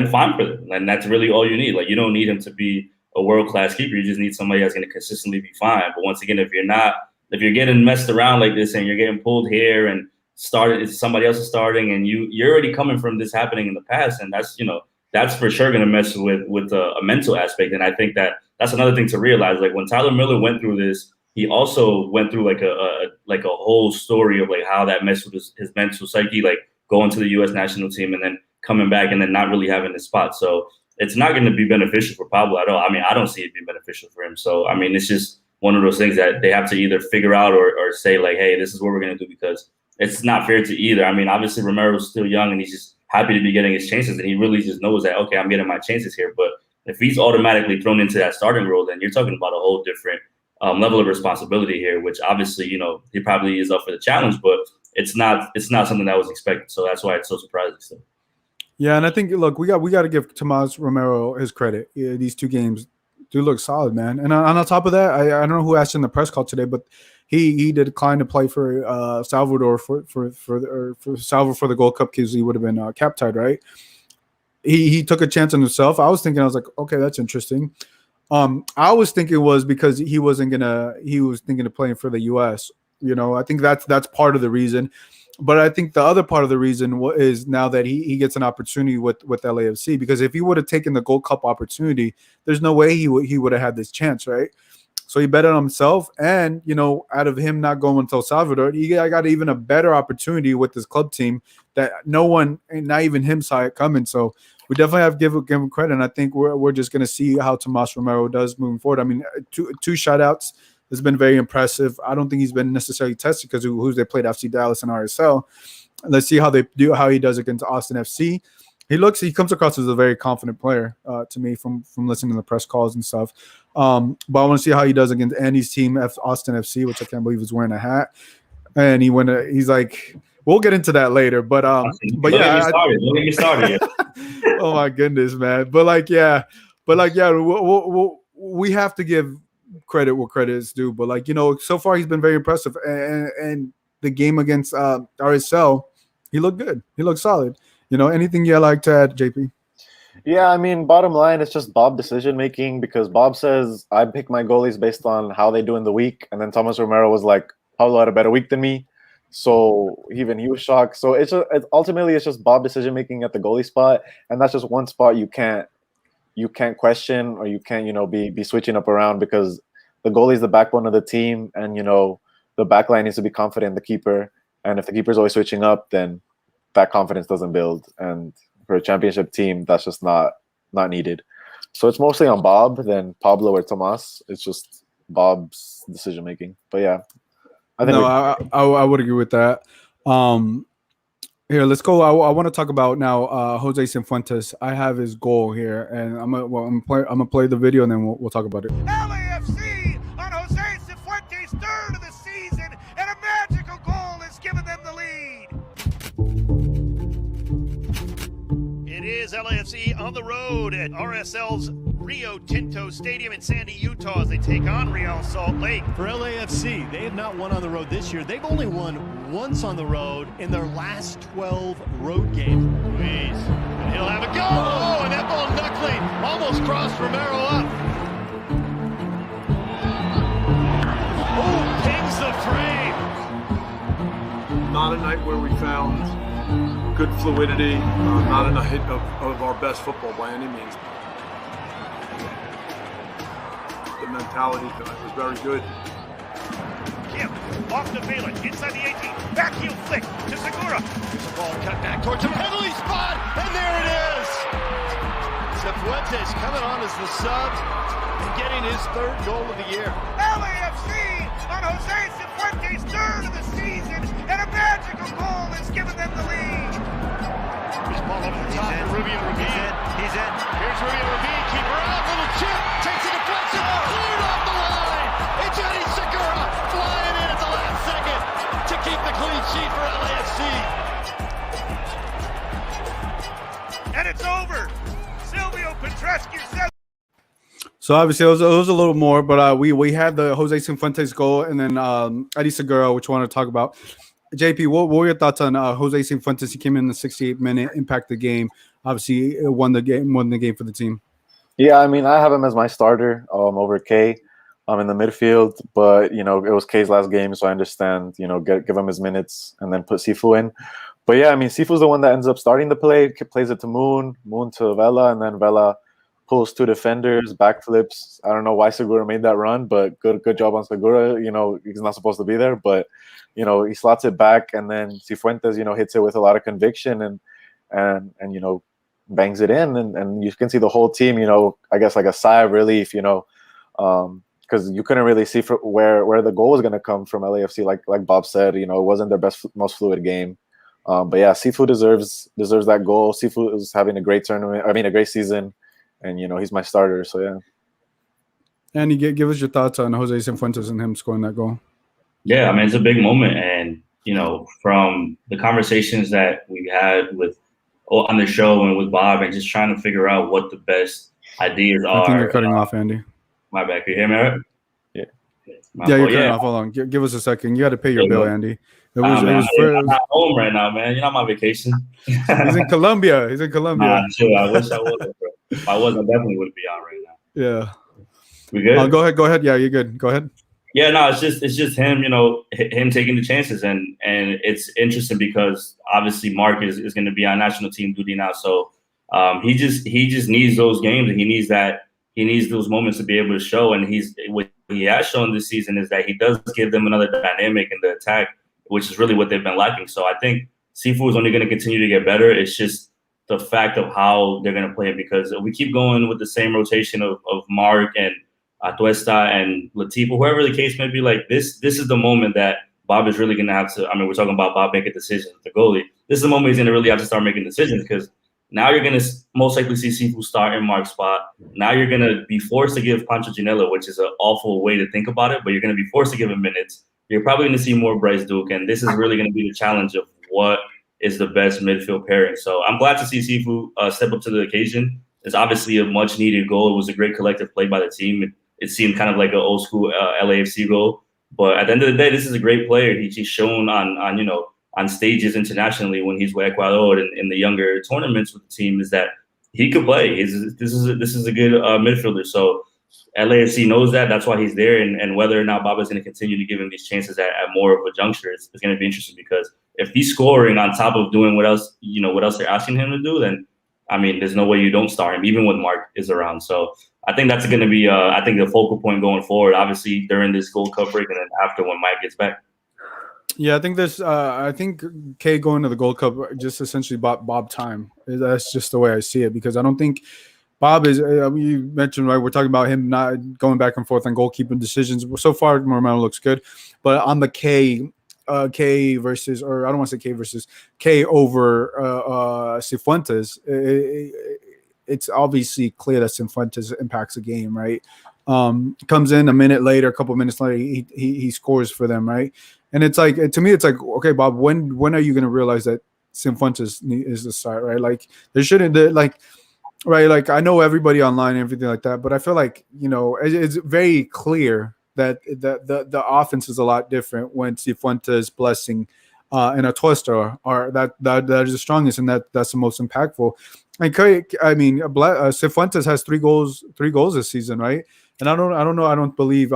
fine for them, and that's really all you need. Like, you don't need him to be a world-class keeper. You just need somebody that's going to consistently be fine. But once again, if you're getting messed around like this and you're getting pulled here and somebody else is starting, and you're already coming from this happening in the past, and that's for sure going to mess with a mental aspect. And I think that's another thing to realize. Like, when Tyler Miller went through this, he also went through like a whole story of like how that messed with his mental psyche, like going to the U.S. national team and then coming back and then not really having his spot. So it's not going to be beneficial for Pablo at all. I mean, I don't see it being beneficial for him. So, I mean, it's just one of those things that they have to either figure out or say like, hey, this is what we're going to do, because it's not fair to either. I mean, obviously Romero's still young and he's just happy to be getting his chances, and he really just knows that, okay, I'm getting my chances here. But if he's automatically thrown into that starting role, then you're talking about a whole different level of responsibility here, which obviously, he probably is up for the challenge, but it's not something that was expected. So that's why it's so surprising still. Yeah, and I think, look, we got to give Tomas Romero his credit. Yeah, these 2 games do look solid, man. And on top of that, I don't know who asked in the press call today, but he did decline to play for Salvador for Salvador for the Gold Cup, because he would have been cap tied, right? He took a chance on himself. I was thinking, okay, that's interesting. I was thinking it was because he was thinking of playing for the U.S. I think that's part of the reason. But I think the other part of the reason is now that he gets an opportunity with LAFC, because if he would have taken the Gold Cup opportunity, there's no way he would have had this chance, right? So he bet on himself, and out of him not going to El Salvador, he got even a better opportunity with this club team that no one, not even him, saw it coming. So we definitely have to give him credit, and I think we're just going to see how Tomas Romero does moving forward. I mean, two shutouts has been very impressive. I don't think he's been necessarily tested because of who they played, FC Dallas and RSL. Let's see how he does against Austin FC. He comes across as a very confident player to me from listening to the press calls and stuff. But I want to see how he does against Andy's team, Austin FC, which I can't believe is wearing a hat. And he's like, we'll get into that later. But yeah, don't get me started. Oh my goodness, man. We have to give credit where credit is due. But so far he's been very impressive. And the game against RSL, he looked good. He looked solid. Anything you like to add, JP? Yeah, I mean, bottom line, it's just Bob decision making, because Bob says I pick my goalies based on how they do in the week, and then Tomas Romero was like, Pablo had a better week than me, so even he was shocked. So ultimately it's just Bob decision making at the goalie spot, and that's just one spot you can't question, or you can't be switching up around, because the goalie is the backbone of the team, and the back line needs to be confident in the keeper, and if the keeper's always switching up, then that confidence doesn't build, and for a championship team, that's just not needed. So it's mostly on Bob than Pablo or Tomas. It's just Bob's decision making. But yeah, I think I would agree with that. Here, let's go. I want to talk about now Jose Cifuentes. I have his goal here, and I'm gonna play the video, and then we'll talk about it. LAFC on Jose Cifuentes' third of the season, and a magical goal has given them the lead. It is LAFC on the road at RSL's Rio Tinto Stadium in Sandy, Utah, as they take on Real Salt Lake. For LAFC, they have not won on the road this year. They've only won once on the road in their last 12 road games. Luis, and he'll have a go! Oh, and that ball knuckling almost crossed Romero up. Oh, pings the frame. Not a night where we found good fluidity, not a night of our best football by any means. The mentality tonight was very good. Kim off the Valen, inside the 18, back heel flick to Segura. There's a ball cut back towards the penalty spot, and there it is! Cifuentes coming on as the sub and getting his third goal of the year. LAFC on Jose Cifuentes' third of the season, and a magical goal has given them the lead. He's ball over the top to Rubio Rabin. He's in. Here's Rubio Rabin, keeper out, little chip, takes a deflection, cleared off the line. It's Eddie Segura flying in at the last second to keep the clean sheet for LAFC. And it's over. Silvio Petrescu says. So obviously it was a little more, but we had the Jose Cifuentes goal, and then Eddie Segura, which we want to talk about. JP, what were your thoughts on Jose Cifuentes? He came in the 68th minute, impacted the game. Obviously, won the game for the team. Yeah, I mean, I have him as my starter over K in the midfield, but it was K's last game, so I understand, give him his minutes and then put Sifu in. But yeah, I mean, Sifu's the one that ends up starting the play, plays it to Moon to Vela, and then Vela pulls two defenders, backflips. I don't know why Segura made that run, but good job on Segura. He's not supposed to be there, but he slots it back, and then Cifuentes, hits it with a lot of conviction and bangs it in, and you can see the whole team, I guess like a sigh of relief, because you couldn't really see where the goal was going to come from LAFC. Like Bob said, it wasn't their most fluid game. But yeah, Sifu deserves that goal. Sifu is having a great tournament. I mean, a great season, and he's my starter. So yeah. Andy, give us your thoughts on Jose Cifuentes and him scoring that goal. Yeah, I mean, it's a big moment, and from the conversations that we had on the show and with Bob, and just trying to figure out what the best ideas are. I think you're cutting off, Andy. My bad. Can you hear me? Right? Yeah. You're cutting off. Hold on. Give us a second. You got to pay your bill, Andy. I'm at home right now, man. You're not on my vacation. He's in Colombia. He's in Colombia. Sure. I wish I was, bro. If I was, I definitely would be on right now. Yeah. We good? Go ahead. Yeah, you're good. Go ahead. Yeah, no, it's just him, him taking the chances, and it's interesting because obviously Mark is going to be on national team duty now, so he just needs those games, and he needs those moments to be able to show, and what he has shown this season is that he does give them another dynamic in the attack, which is really what they've been lacking. So I think Sifu is only going to continue to get better. It's just the fact of how they're going to play it, because we keep going with the same rotation of Mark and Atuesta and Latifa, whoever the case may be. Like this is the moment that Bob is really going to have to. I mean, we're talking about Bob making decisions, the goalie. This is the moment he's going to really have to start making decisions, because now you're going to most likely see Sifu start in Mark's spot. Now you're going to be forced to give Pancho Ginella, which is an awful way to think about it, but you're going to be forced to give him minutes. You're probably going to see more Bryce Duke, and this is really going to be the challenge of what is the best midfield pairing. So I'm glad to see Sifu step up to the occasion. It's obviously a much needed goal. It was a great collective play by the team. It seemed kind of like an old school LAFC goal, but at the end of the day, this is a great player. He's shown on stages internationally when he's with Ecuador and in the younger tournaments with the team is that he could play. This is a good midfielder. So LAFC knows that. That's why he's there. And whether or not Bob is going to continue to give him these chances at more of a juncture, it's going to be interesting, because if he's scoring on top of doing what else they're asking him to do, then I mean, there's no way you don't start him, even when Mark is around. So I think that's going to be, the focal point going forward, obviously during this Gold Cup break and then after when Mike gets back. Yeah, I think K going to the Gold Cup just essentially bought Bob time. That's just the way I see it, because I don't think Bob is. You mentioned, right? We're talking about him not going back and forth on goalkeeping decisions. So far, Romero looks good, but on the K versus, or I don't want to say K versus K over Cifuentes, it's obviously clear that Cifuentes impacts the game, right? Comes in a minute later, a couple minutes later, he scores for them, right? And it's like, to me, it's like, okay, Bob, when are you going to realize that Cifuentes is the start, right? Like there shouldn't, like, right? Like I know everybody online and everything like that, but I feel like, you know, it's very clear that the offense is a lot different when Cifuentes, Blessing, and Atuesta are that is the strongest, and that's the most impactful. And Cifuentes has three goals this season, right? And I don't believe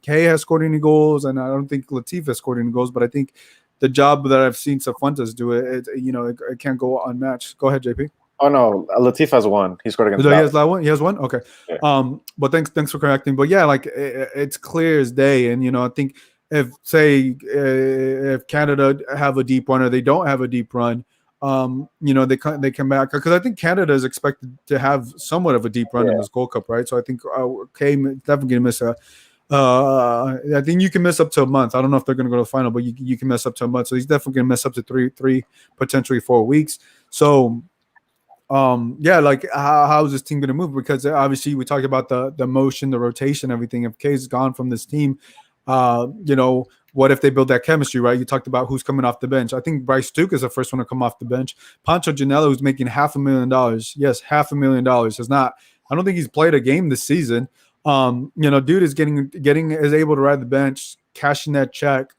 Kay has scored any goals, and I don't think Latif has scored any goals. But I think the job that I've seen Cifuentes do, it can't go unmatched. Go ahead, JP. Oh no, Latif has one. He scored against. He has that one. He has one. Okay. Yeah. But thanks for correcting. But yeah, like it's clear as day. And I think if Canada have a deep run or they don't have a deep run, they come back, because I think Canada is expected to have somewhat of a deep run in this Gold Cup, right? So I think definitely gonna miss I think you can miss up to a month. I don't know if they're gonna go to the final, but you can miss up to a month. So he's definitely gonna miss up to three potentially 4 weeks. So. Like how is this team going to move? Because obviously we talked about the motion, the rotation, everything. If K's gone from this team, what if they build that chemistry, right? You talked about who's coming off the bench. I think Bryce Duke is the first one to come off the bench. Pancho Ginella, who's making $500,000. Yes, $500,000. Has not. I don't think he's played a game this season. Dude is is able to ride the bench, cashing that check,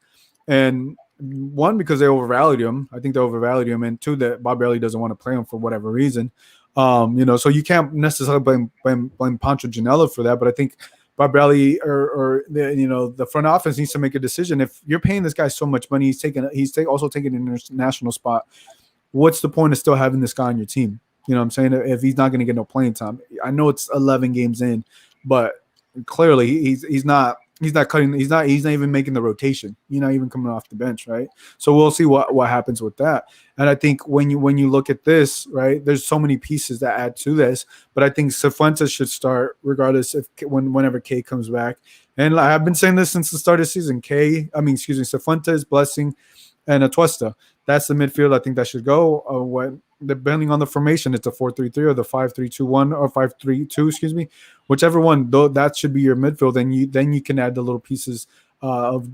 and. One, because they overvalued him. I think they overvalued him, and two, that Bob Bradley doesn't want to play him for whatever reason. So you can't necessarily blame Pancho Ginella for that. But I think Bob Bradley or the front office needs to make a decision. If you're paying this guy so much money, he's also taking an international spot. What's the point of still having this guy on your team? You know what I'm saying? If he's not going to get no playing time. I know it's 11 games in, but clearly he's not. He's not cutting. He's not even making the rotation. He's not even coming off the bench, right? So we'll see what happens with that. And I think when you look at this, right, there's so many pieces that add to this. But I think Cifuentes should start regardless whenever K comes back. And I've been saying this since the start of the season. Cifuentes, Blessing, and Atuesta. That's the midfield. I think that should go. Depending on the formation, it's a 4-3-3 or the 5-3-2-1 or 5-3-2, excuse me, whichever one. Though that should be your midfield. Then you can add the little pieces of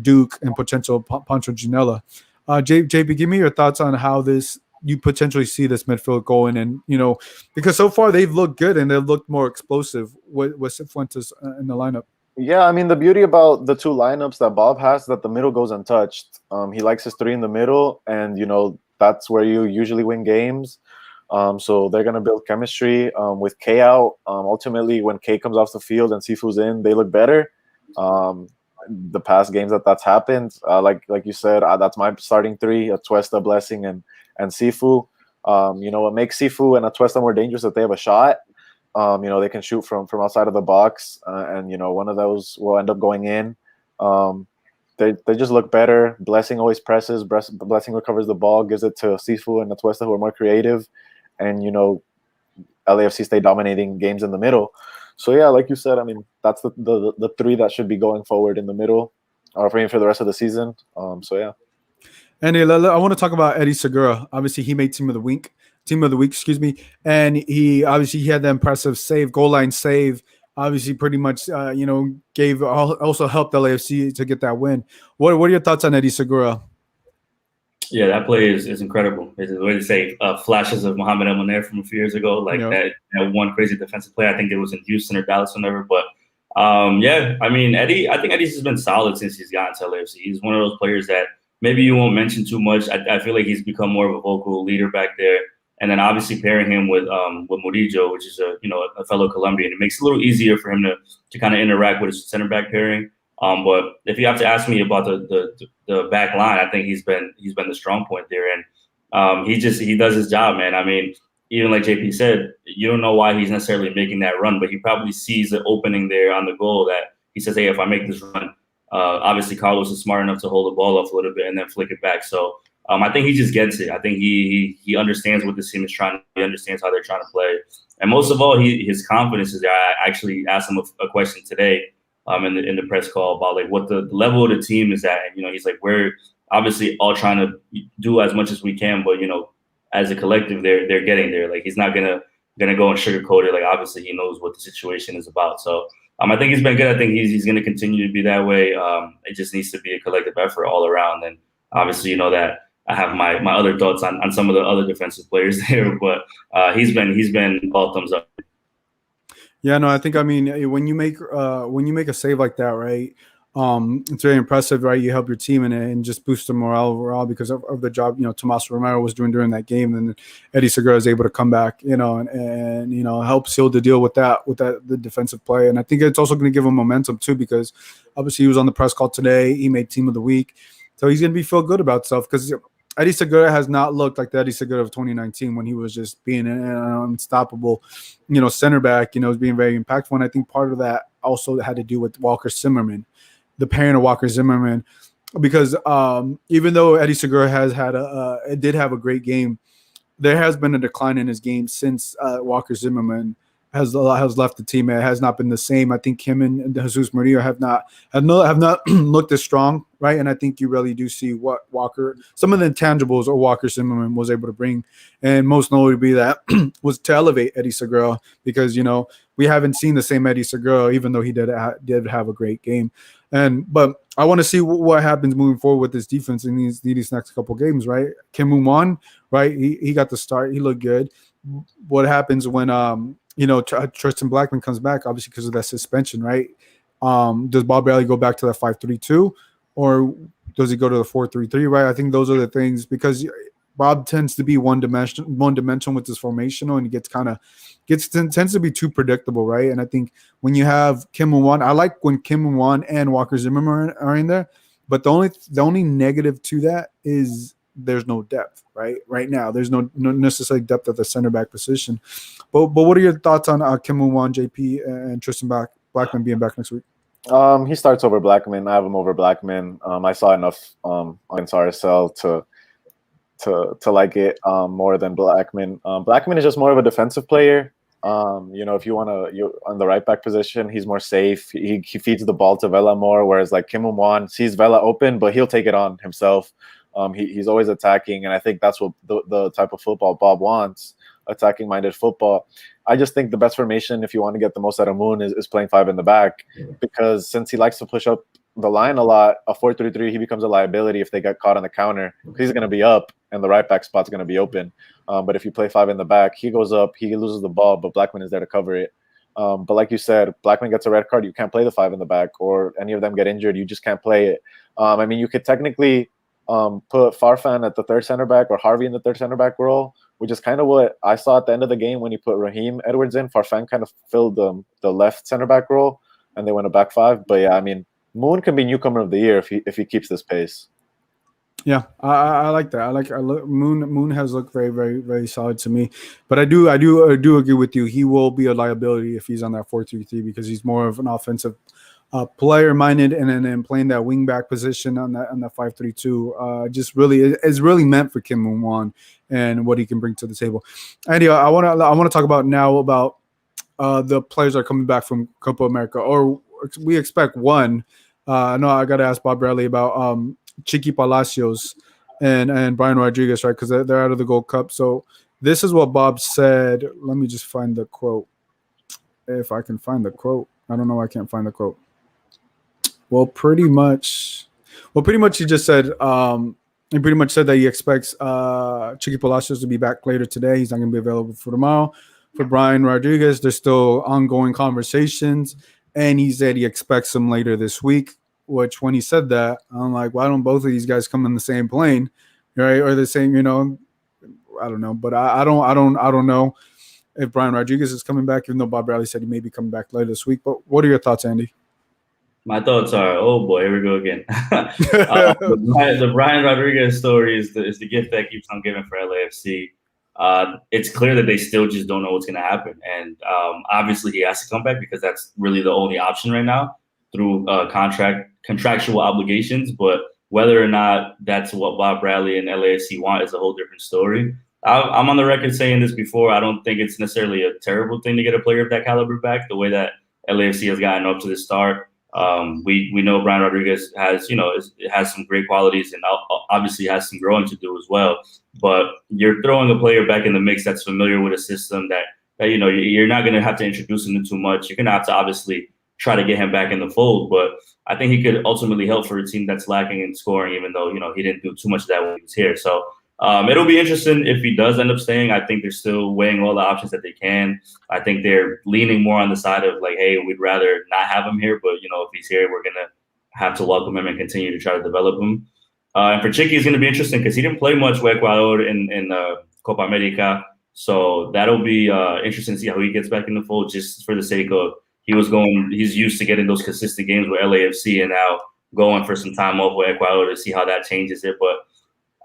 Duke and potential Pancho Ginella. JP, give me your thoughts on how you potentially see this midfield going, and because so far they've looked good and they've looked more explosive with Cifuentes in the lineup. Yeah, I mean, the beauty about the two lineups that Bob has is that the middle goes untouched. He likes his three in the middle, and that's where you usually win games. So they're gonna build chemistry with K out. Ultimately, when K comes off the field and Sifu's in, they look better. The past games that's happened, like you said, that's my starting three: Atuesta, Blessing, and Sifu. What makes Sifu and Atuesta more dangerous is that they have a shot. They can shoot from outside of the box, and one of those will end up going in. They just look better. Blessing always presses. Blessing recovers the ball, gives it to Sifu and Atuesta, who are more creative, and LAFC stay dominating games in the middle. So yeah, like you said, I mean, that's the three that should be going forward in the middle, or for the rest of the season. So yeah. And I want to talk about Eddie Segura. Obviously, he made team of the week, excuse me, and he had the impressive goal line save. Obviously, pretty much, also helped LAFC to get that win. What are your thoughts on Eddie Segura? Yeah, that play is incredible. It's a way to say flashes of Mohamed El Moner from a few years ago, that one crazy defensive play. I think it was in Houston or Dallas or whatever. But I mean, I think Eddie's has been solid since he's gotten to LAFC. He's one of those players that maybe you won't mention too much. I feel like he's become more of a vocal leader back there. And then obviously pairing him with Murillo, which is a fellow Colombian, it makes it a little easier for him to kind of interact with his center back pairing. But if you have to ask me about the back line, I think he's been the strong point there, and he does his job, man. I mean, even like JP said, you don't know why he's necessarily making that run, but he probably sees the opening there on the goal that he says, hey, if I make this run, obviously Carlos is smart enough to hold the ball off a little bit and then flick it back. So I think he just gets it. I think he understands what this team is trying to do. He understands how they're trying to play. And most of all, his confidence is there. I actually asked him a question today in the press call about like what the level of the team is at. And, he's like, we're obviously all trying to do as much as we can, but, as a collective, they're getting there. Like, he's not gonna go and sugarcoat it. Like, obviously he knows what the situation is about. So I think he's been good. I think he's going to continue to be that way. It just needs to be a collective effort all around. And obviously, that I have my other thoughts on some of the other defensive players there, but he's been all thumbs up. Yeah, no, I think, when you make a save like that, right, it's very impressive, right? You help your team and just boost the morale overall because of the job, Tomas Romero was doing during that game. And then Eddie Segura is able to come back, and help seal the deal with the defensive play. And I think it's also going to give him momentum too, because obviously he was on the press call today. He made team of the week. So he's going to feel good about himself because Eddie Segura has not looked like the Eddie Segura of 2019 when he was just being an unstoppable, center back, being very impactful. And I think part of that also had to do with Walker Zimmerman, the parent of Walker Zimmerman, because even though Eddie Segura did have a great game, there has been a decline in his game since Walker Zimmerman has left the team. It has not been the same. I think him and Jesus Murillo have not looked as strong, right? And I think you really do see what some of the intangibles Walker Zimmerman was able to bring, and most notably that was to elevate Eddie Segura, because we haven't seen the same Eddie Segura, even though he did have a great game. But I want to see what happens moving forward with this defense in these next couple games, right? Kim Moon-won, right? He got the start. He looked good. What happens when Tristan Blackman comes back, obviously because of that suspension, right? Does Bob Bradley go back to that 5-3-2, or does he go to the 4-3-3, right? I think those are the things, because Bob tends to be one dimensional with his formational, and he tends to be too predictable, right? And I think when you have Kim Moon-won, I like when Kim Moon-won and Walker Zimmerman are in there, but the only negative to that is there's no depth, right? Right now, there's no necessarily depth at the center back position. But what are your thoughts on Kim Moon-won, JP, and Tristan Blackman being back next week? He starts over Blackman. I have him over Blackman. I saw enough against RSL to like it more than Blackman. Blackman is just more of a defensive player. If you on the right back position, he's more safe. He feeds the ball to Vela more, whereas like Kim Moon-won sees Vela open, but he'll take it on himself. He's always attacking, and I think that's what the type of football Bob wants, attacking-minded football. I just think the best formation, if you want to get the most out of Moon, is playing 5 in the back, because since he likes to push up the line a lot, a 4-3-3, he becomes a liability if they get caught on the counter. He's going to be up, and the right back spot's going to be open. But if you play 5 in the back, he goes up, he loses the ball, but Blackman is there to cover it. But like you said, Blackman gets a red card, you can't play the 5 in the back, or any of them get injured, you just can't play it. You could technically put Farfan at the third center back or Harvey in the third center back role, which is kind of what I saw at the end of the game when he put Raheem Edwards in. Farfan kind of filled the left center back role, and they went a back 5. But yeah, Moon can be newcomer of the year if he keeps this pace. Yeah, I like that. Moon has looked very, very, very solid to me. But I do agree with you. He will be a liability if he's on that 4-3-3, because he's more of an offensive player minded, and then playing that wing back position on that 5-3-2 just really is really meant for Kim Moon-won and what he can bring to the table. Andy, I want to talk about the players that are coming back from Copa America, or we expect one. I got to ask Bob Bradley about Chiqui Palacios and Brian Rodriguez, right? Because they're out of the Gold Cup. So this is what Bob said. Let me just find the quote. If I can find the quote. I don't know why I can't find the quote. Well, pretty much he just said he pretty much said that he expects Chiqui Palacios to be back later today. He's not going to be available for tomorrow. For Brian Rodriguez, there's still ongoing conversations, and he said he expects him later this week. Which, when he said that, I'm like, why don't both of these guys come in the same plane, right? Or the same, I don't know, but I don't know if Brian Rodriguez is coming back, even though Bob Bradley said he may be coming back later this week. But what are your thoughts, Andy? My thoughts are, oh boy, here we go again. The Brian Rodriguez story is the gift that keeps on giving for LAFC. It's clear that they still just don't know what's going to happen, and obviously he has to come back because that's really the only option right now through contractual obligations. But Whether or not that's what Bob Bradley and LAFC want is a whole different story. I'm on the record saying this before. I don't think it's necessarily a terrible thing to get a player of that caliber back. The way that LAFC has gotten up to the start, we know Brian Rodriguez has has some great qualities and obviously has some growing to do as well. But you're throwing a player back in the mix that's familiar with a system that you're not going to have to introduce him to too much. You're going to have to obviously try to get him back in the fold, but I think he could ultimately help for a team that's lacking in scoring, even though he didn't do too much of that when he was here. So it'll be interesting if he does end up staying. I think they're still weighing all the options that they can. I think they're leaning more on the side of like, hey, we'd rather not have him here, but if he's here, we're gonna have to welcome him and continue to try to develop him. And for Chiqui, it's going to be interesting because he didn't play much with Ecuador in Copa America, so that'll be interesting to see how he gets back in the fold. Just for the sake of he's used to getting those consistent games with LAFC, and now going for some time off with Ecuador to see how that changes it. But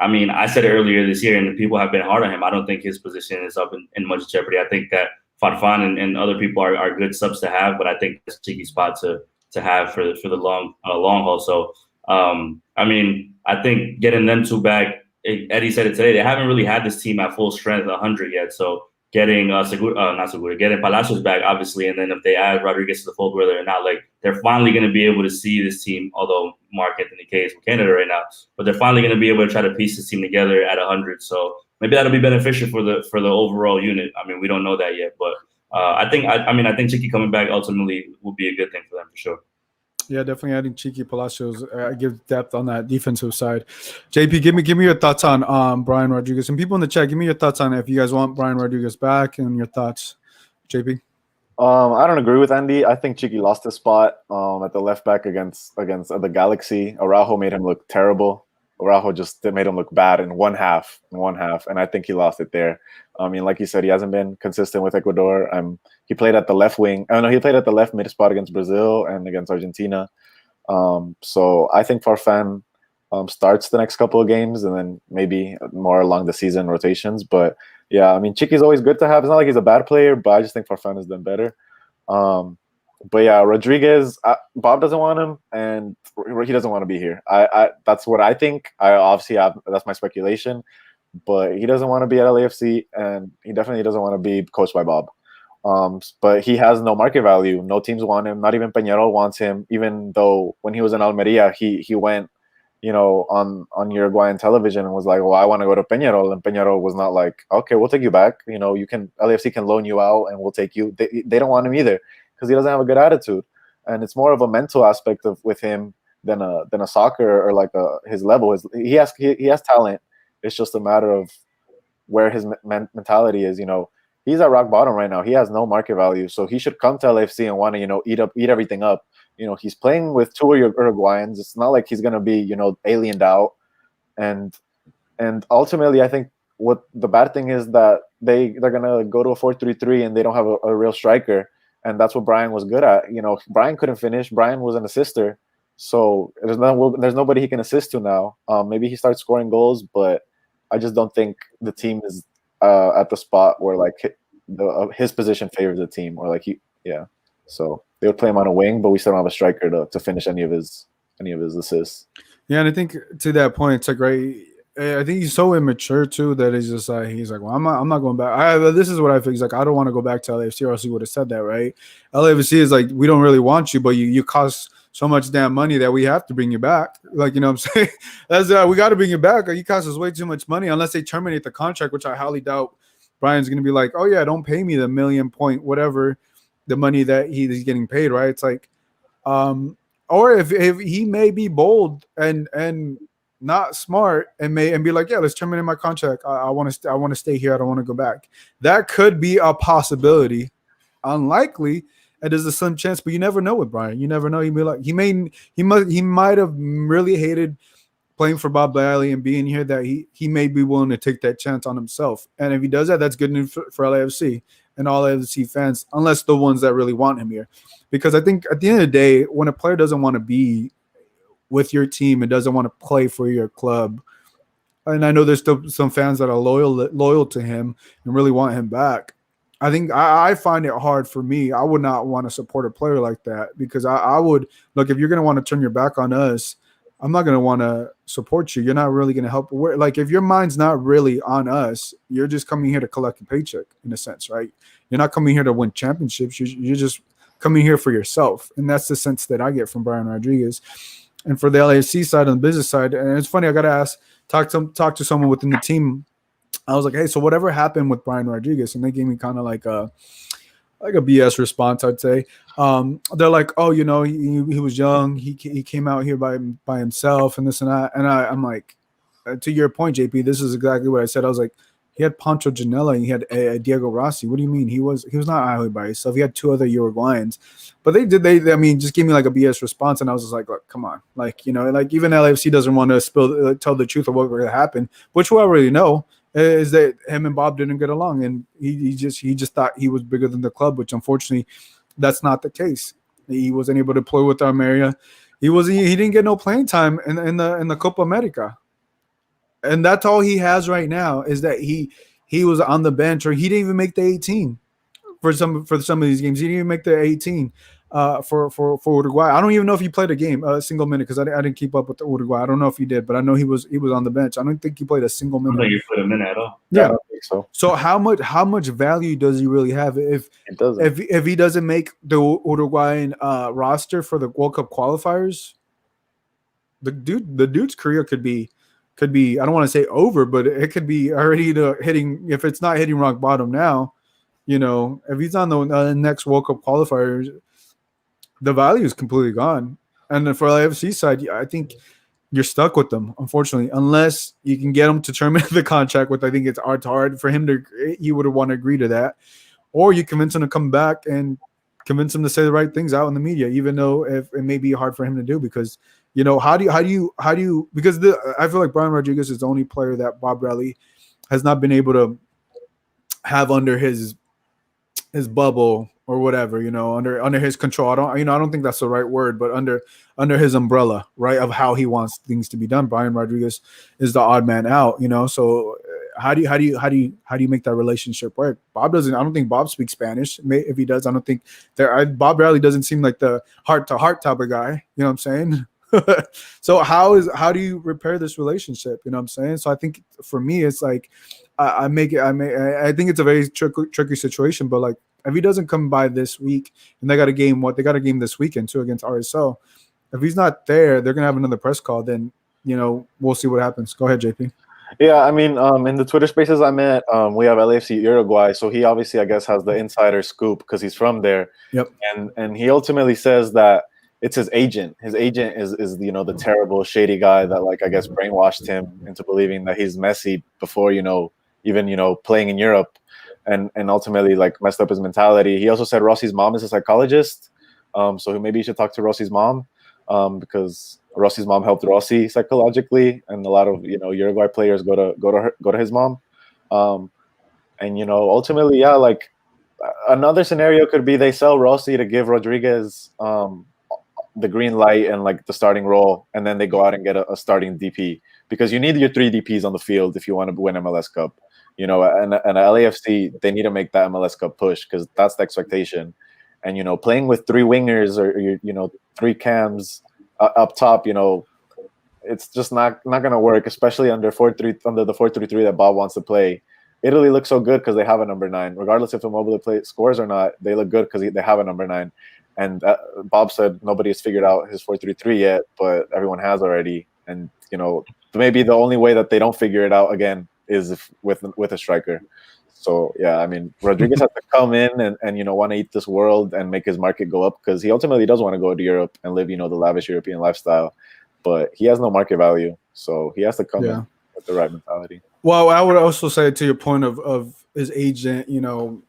I mean, I said it earlier this year, and the people have been hard on him. I don't think his position is up in much jeopardy. I think that Farfan and other people are good subs to have, but I think it's a cheeky spot to have for the long haul. So I mean, I think getting them two back, Eddie said it today, they haven't really had this team at full strength 100 yet. So getting getting Palacios back, obviously, and then if they add Rodriguez to the fold, whether or not, like, they're finally going to be able to see this team, although Mark Anthony K is in Canada right now, but they're finally going to be able to try to piece this team together at 100. So maybe that'll be beneficial for the overall unit. I mean, we don't know that yet, but I think Chiqui coming back ultimately will be a good thing for them for sure. Yeah, definitely adding Chiqui Palacios gives depth on that defensive side. JP, give me your thoughts on Brian Rodriguez. And people in the chat, give me your thoughts on if you guys want Brian Rodriguez back and your thoughts. JP? I don't agree with Andy. I think Chiqui lost his spot at the left back against the Galaxy. Araujo made him look terrible. Araujo just made him look bad in one half, and I think he lost it there. I mean, like you said, he hasn't been consistent with Ecuador. He played at the left wing. He played at the left mid spot against Brazil and against Argentina. So I think Farfan starts the next couple of games, and then maybe more along the season rotations. But yeah, I mean, Chiqui's always good to have. It's not like he's a bad player, but I just think Farfan has done better. But yeah, Rodriguez, Bob doesn't want him, and he doesn't want to be here. That's what I think. That's my speculation, but he doesn't want to be at LAFC, and he definitely doesn't want to be coached by Bob. But he has no market value. No teams want him. Not even Peñarol wants him. Even though when he was in Almeria, he went, on Uruguayan television and was like, "Well, I want to go to Peñarol," and Peñarol was not like, "Okay, we'll take you back. LAFC can loan you out, and we'll take you." They don't want him either, because he doesn't have a good attitude, and it's more of a mental aspect with him than a soccer or like his level. He has talent. It's just a matter of where his mentality is. He's at rock bottom right now. He has no market value, so he should come to LAFC and want to eat everything up. He's playing with two Uruguayans. It's not like he's gonna be aliened out, and ultimately I think what the bad thing is that they're gonna go to a 4-3-3 and they don't have a real striker. And that's what Brian was good at. Brian couldn't finish. Brian was an assister. So there's nobody he can assist to now. Maybe he starts scoring goals, but I just don't think the team is at the spot where like his position favors the team, or like So they would play him on a wing, but we still don't have a striker to finish any of his assists. Yeah, and I think to that point, it's like, right, I think he's so immature too that he's like, well, I'm not going back. This is what I think. He's like, I don't want to go back to LAFC, or else he would have said that, right? LAFC is like, we don't really want you, but you cost so much damn money that we have to bring you back. Like, what I'm saying? That's we got to bring you back. You cost us way too much money, unless they terminate the contract, which I highly doubt. Brian's going to be like, oh yeah, don't pay me the million point whatever the money that he's getting paid, right? It's like, or if he may be bold and not smart and be like, yeah, let's terminate my contract. I want to stay here. I don't want to go back. That could be a possibility. Unlikely. And there's a slim chance, but you never know with Brian. You never know. He'd be like, he might have really hated playing for Bob Bradley and being here, that he may be willing to take that chance on himself. And if he does that, that's good news for LAFC and all LAFC fans, unless the ones that really want him here. Because I think at the end of the day, when a player doesn't want to be with your team and doesn't want to play for your club, and I know there's still some fans that are loyal to him and really want him back, I think I find it hard for me. I would not want to support a player like that, because I would look, if you're going to want to turn your back on us, I'm not going to want to support you. You're not really going to help. Like, if your mind's not really on us, you're just coming here to collect a paycheck in a sense, right? You're not coming here to win championships. You're just coming here for yourself. And that's the sense that I get from Brian Rodriguez. And for the LAFC side and the business side, and it's funny, I got to talk to someone within the team. I was like, hey, so whatever happened with Brian Rodriguez? And they gave me kind of like a BS response, I'd say. They're like, oh, you know, he was young. He came out here by himself and this and that. And I'm like, to your point, JP, this is exactly what I said. I was like, he had Pancho Ginella and he had Diego Rossi. What do you mean? He was not out here by himself. He had 2 other Uruguayans. But they just gave me like a BS response. And I was just like, look, come on. Like, you know, like even LAFC doesn't want to tell the truth of what really happened, which we already know. Is that him and Bob didn't get along, and he just thought he was bigger than the club, which unfortunately that's not the case. He wasn't able to play with Almeria. He didn't get no playing time in the Copa America, and that's all he has right now is that he was on the bench, or he didn't even make the 18 for some of these games. He didn't even make the 18 for Uruguay. I don't even know if he played a game, a single minute, because I didn't keep up with the Uruguay. I don't know if he did, but I know he was on the bench. I don't think he played a single minute. I don't think he played a minute at all. Yeah, I don't think so. So how much value does he really have if he doesn't make the Uruguayan roster for the World Cup qualifiers? The dude's career could be I don't want to say over, but it could be already hitting, if it's not hitting rock bottom now. You know, if he's on the next World Cup qualifiers, the value is completely gone. And then for the LAFC side, I think you're stuck with them, unfortunately, unless you can get him to terminate the contract, which I think it's hard for him to. You would want to agree to that, or you convince him to come back and convince him to say the right things out in the media, even though if it may be hard for him to do, because you know how do you because I feel like Brian Rodriguez is the only player that Bob Bradley has not been able to have under his bubble or whatever, you know, under his control. I don't think that's the right word, but under his umbrella, right, of how he wants things to be done. Brian Rodriguez is the odd man out, you know. So how do you make that relationship work? Bob doesn't. I don't think Bob speaks Spanish. If he does, I don't think Bob Bradley doesn't seem like the heart to heart type of guy. You know what I'm saying? So how do you repair this relationship? You know what I'm saying? So I think for me, it's like I think it's a very tricky situation, but like, if he doesn't come by this week, and they got a game this weekend too against RSL. If he's not there, they're gonna have another press call. Then you know we'll see what happens. Go ahead, JP. Yeah, I mean, in the Twitter Spaces I'm at, we have LAFC Uruguay, so he obviously, I guess, has the insider scoop because he's from there. Yep. And he ultimately says that it's his agent. His agent is you know the terrible, shady guy that like I guess brainwashed him into believing that he's Messi before even playing in Europe. And ultimately, like, messed up his mentality. He also said Rossi's mom is a psychologist, so maybe you should talk to Rossi's mom, because Rossi's mom helped Rossi psychologically, and a lot of Uruguay players go to his mom, and ultimately, yeah, like another scenario could be they sell Rossi to give Rodriguez the green light and like the starting role, and then they go out and get a starting DP, because you need your 3 DPs on the field if you want to win MLS Cup. And LAFC, they need to make that MLS Cup push because that's the expectation. And, playing with 3 wingers or 3 cams up top, it's just not going to work, especially under the 4-3-3 that Bob wants to play. Italy looks so good because they have a number 9. Regardless if Immobile scores or not, they look good because they have a number 9. And Bob said nobody has figured out his 4-3-3 yet, but everyone has already. And, maybe the only way that they don't figure it out again is with a striker. So yeah, I mean, Rodriguez has to come in and want to eat this world and make his market go up, because he ultimately does want to go to Europe and live the lavish European lifestyle, but he has no market value, so he has to come in with the right mentality. Well, I would also say, to your point of his agent, changing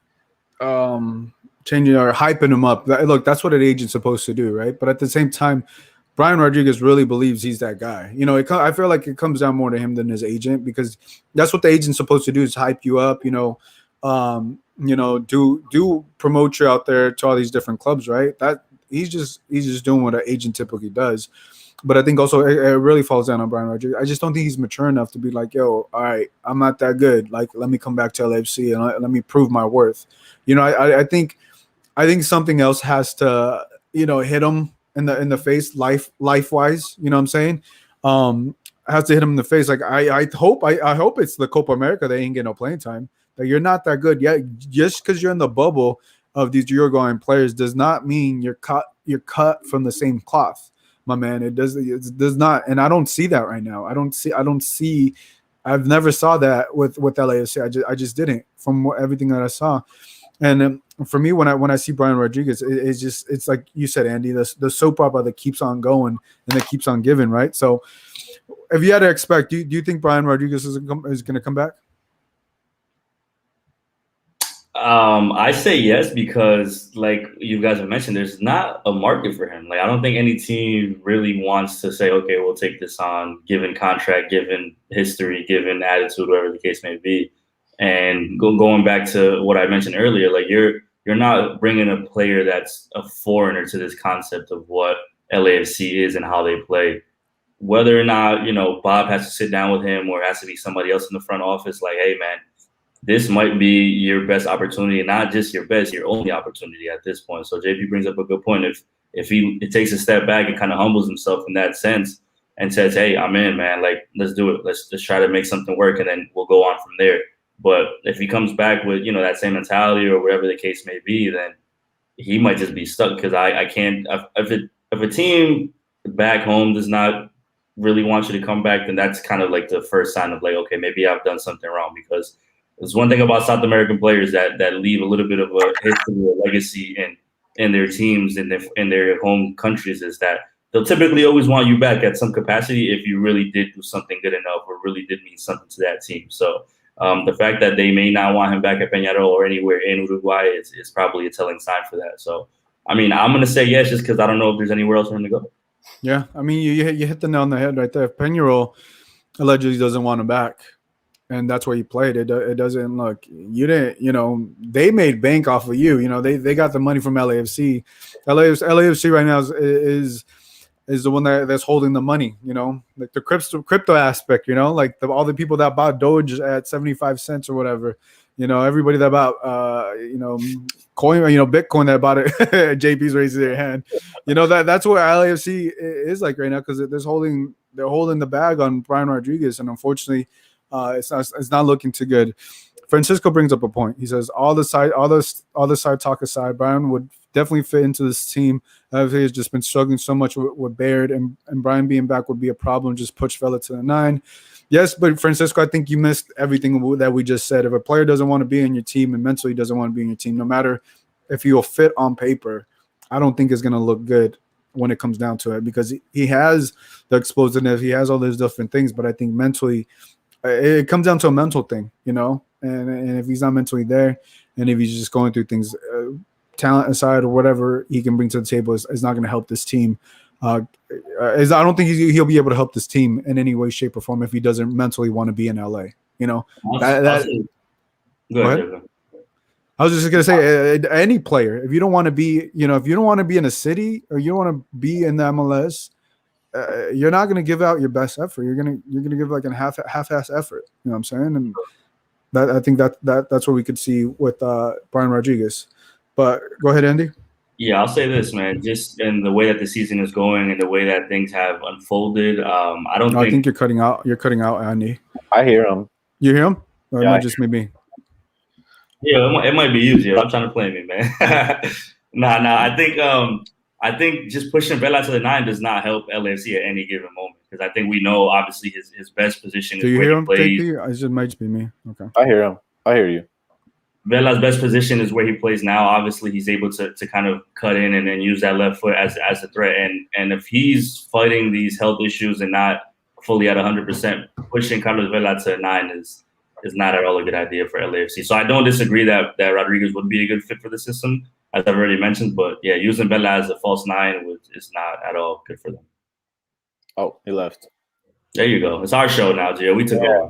or hyping him up. Look, that's what an agent's supposed to do, right? But at the same time, Brian Rodriguez really believes he's that guy. I feel like it comes down more to him than his agent, because that's what the agent's supposed to do, is hype you up, do promote you out there to all these different clubs, right? That he's just doing what an agent typically does. But I think also it really falls down on Brian Rodriguez. I just don't think he's mature enough to be like, yo, all right, I'm not that good. Like, let me come back to LAFC and let me prove my worth. I think something else has to, hit him in the face life wise, you know what I'm saying? has to hit him in the face. Like I hope it's the Copa America they ain't getting no playing time. Like you're not that good yet. Just because you're in the bubble of these Uruguayan players does not mean you're cut from the same cloth, my man. It does not, and I don't see that right now. I don't see. I've never saw that with LAFC. I just didn't from everything that I saw. And for me, when I see Brian Rodriguez, it's like you said, Andy, the soap opera that keeps on going and that keeps on giving, right? So, if you had to expect, do you think Brian Rodriguez is going to come back? I say yes because, like you guys have mentioned, there's not a market for him. Like I don't think any team really wants to say, okay, we'll take this on, given contract, given history, given attitude, whatever the case may be. And going back to what I mentioned earlier, like you're not bringing a player that's a foreigner to this concept of what LAFC is and how they play. Whether or not, Bob has to sit down with him or it has to be somebody else in the front office, like, hey, man, this might be your best opportunity, not just your best, your only opportunity at this point. So JP brings up a good point. If he takes a step back and kind of humbles himself in that sense and says, hey, I'm in, man, like, let's do it. Let's just try to make something work and then we'll go on from there. But if he comes back with, that same mentality or whatever the case may be, then he might just be stuck because I can't – if a team back home does not really want you to come back, then that's kind of like the first sign of like, okay, maybe I've done something wrong. Because there's one thing about South American players that leave a little bit of a history or legacy in their teams in their home countries is that they'll typically always want you back at some capacity if you really did do something good enough or really did mean something to that team. So the fact that they may not want him back at Peñarol or anywhere in Uruguay is probably a telling sign for that. So, I mean, I'm going to say yes just because I don't know if there's anywhere else for him to go. Yeah, I mean, you hit the nail on the head right there. If Peñarol allegedly doesn't want him back, and that's where you played, it doesn't look. You didn't, they made bank off of you. They got the money from LAFC. LAFC right now is the one that's holding the money. Like the crypto aspect. Like all the people that bought Doge at 75 cents or whatever. Everybody that bought coin, Bitcoin that bought it. JP's raising their hand. That's what LAFC is like right now because they're holding the bag on Brian Rodriguez, and unfortunately, it's not looking too good. Francisco brings up a point. He says all the side talk aside, Brian would definitely fit into this team. He has just been struggling so much with Baird, and Brian being back would be a problem. Just push Vela to the 9. Yes, but Francisco, I think you missed everything that we just said. If a player doesn't want to be in your team and mentally doesn't want to be in your team, no matter if you'll fit on paper, I don't think it's going to look good when it comes down to it because he has the explosiveness, he has all those different things, but I think mentally it comes down to a mental thing, and if he's not mentally there and if he's just going through things, talent aside or whatever he can bring to the table is not going to help this team. I don't think he'll be able to help this team in any way, shape, or form if he doesn't mentally want to be in LA. Go ahead. I was just gonna say, any player, if you don't want to be, if you don't want to be in a city or you don't want to be in the MLS, you're not gonna give out your best effort. You're gonna give like a half-ass effort. You know what I'm saying? And I think that's what we could see with Brian Rodriguez. But go ahead, Andy. Yeah, I'll say this, man. Just in the way that the season is going and the way that things have unfolded, I think you're cutting out. You're cutting out, Andy. I hear him. You hear him? Or yeah, it might just be me. Yeah, it might be easier. I'm trying to play me, man. Nah. I think just pushing Vela to the 9 does not help LAFC at any given moment because I think we know obviously his best position is where he plays. It might just be me. Okay. I hear him. I hear you. Vela's best position is where he plays now. Obviously, he's able to kind of cut in and then use that left foot as a threat. And if he's fighting these health issues and not fully at 100%, pushing Carlos Vela to 9 is not at all a good idea for LAFC. So I don't disagree that Rodriguez would be a good fit for the system, as I've already mentioned. But yeah, using Vela as a false 9 is not at all good for them. Oh, he left. There you go. It's our show now, Gio. We took over.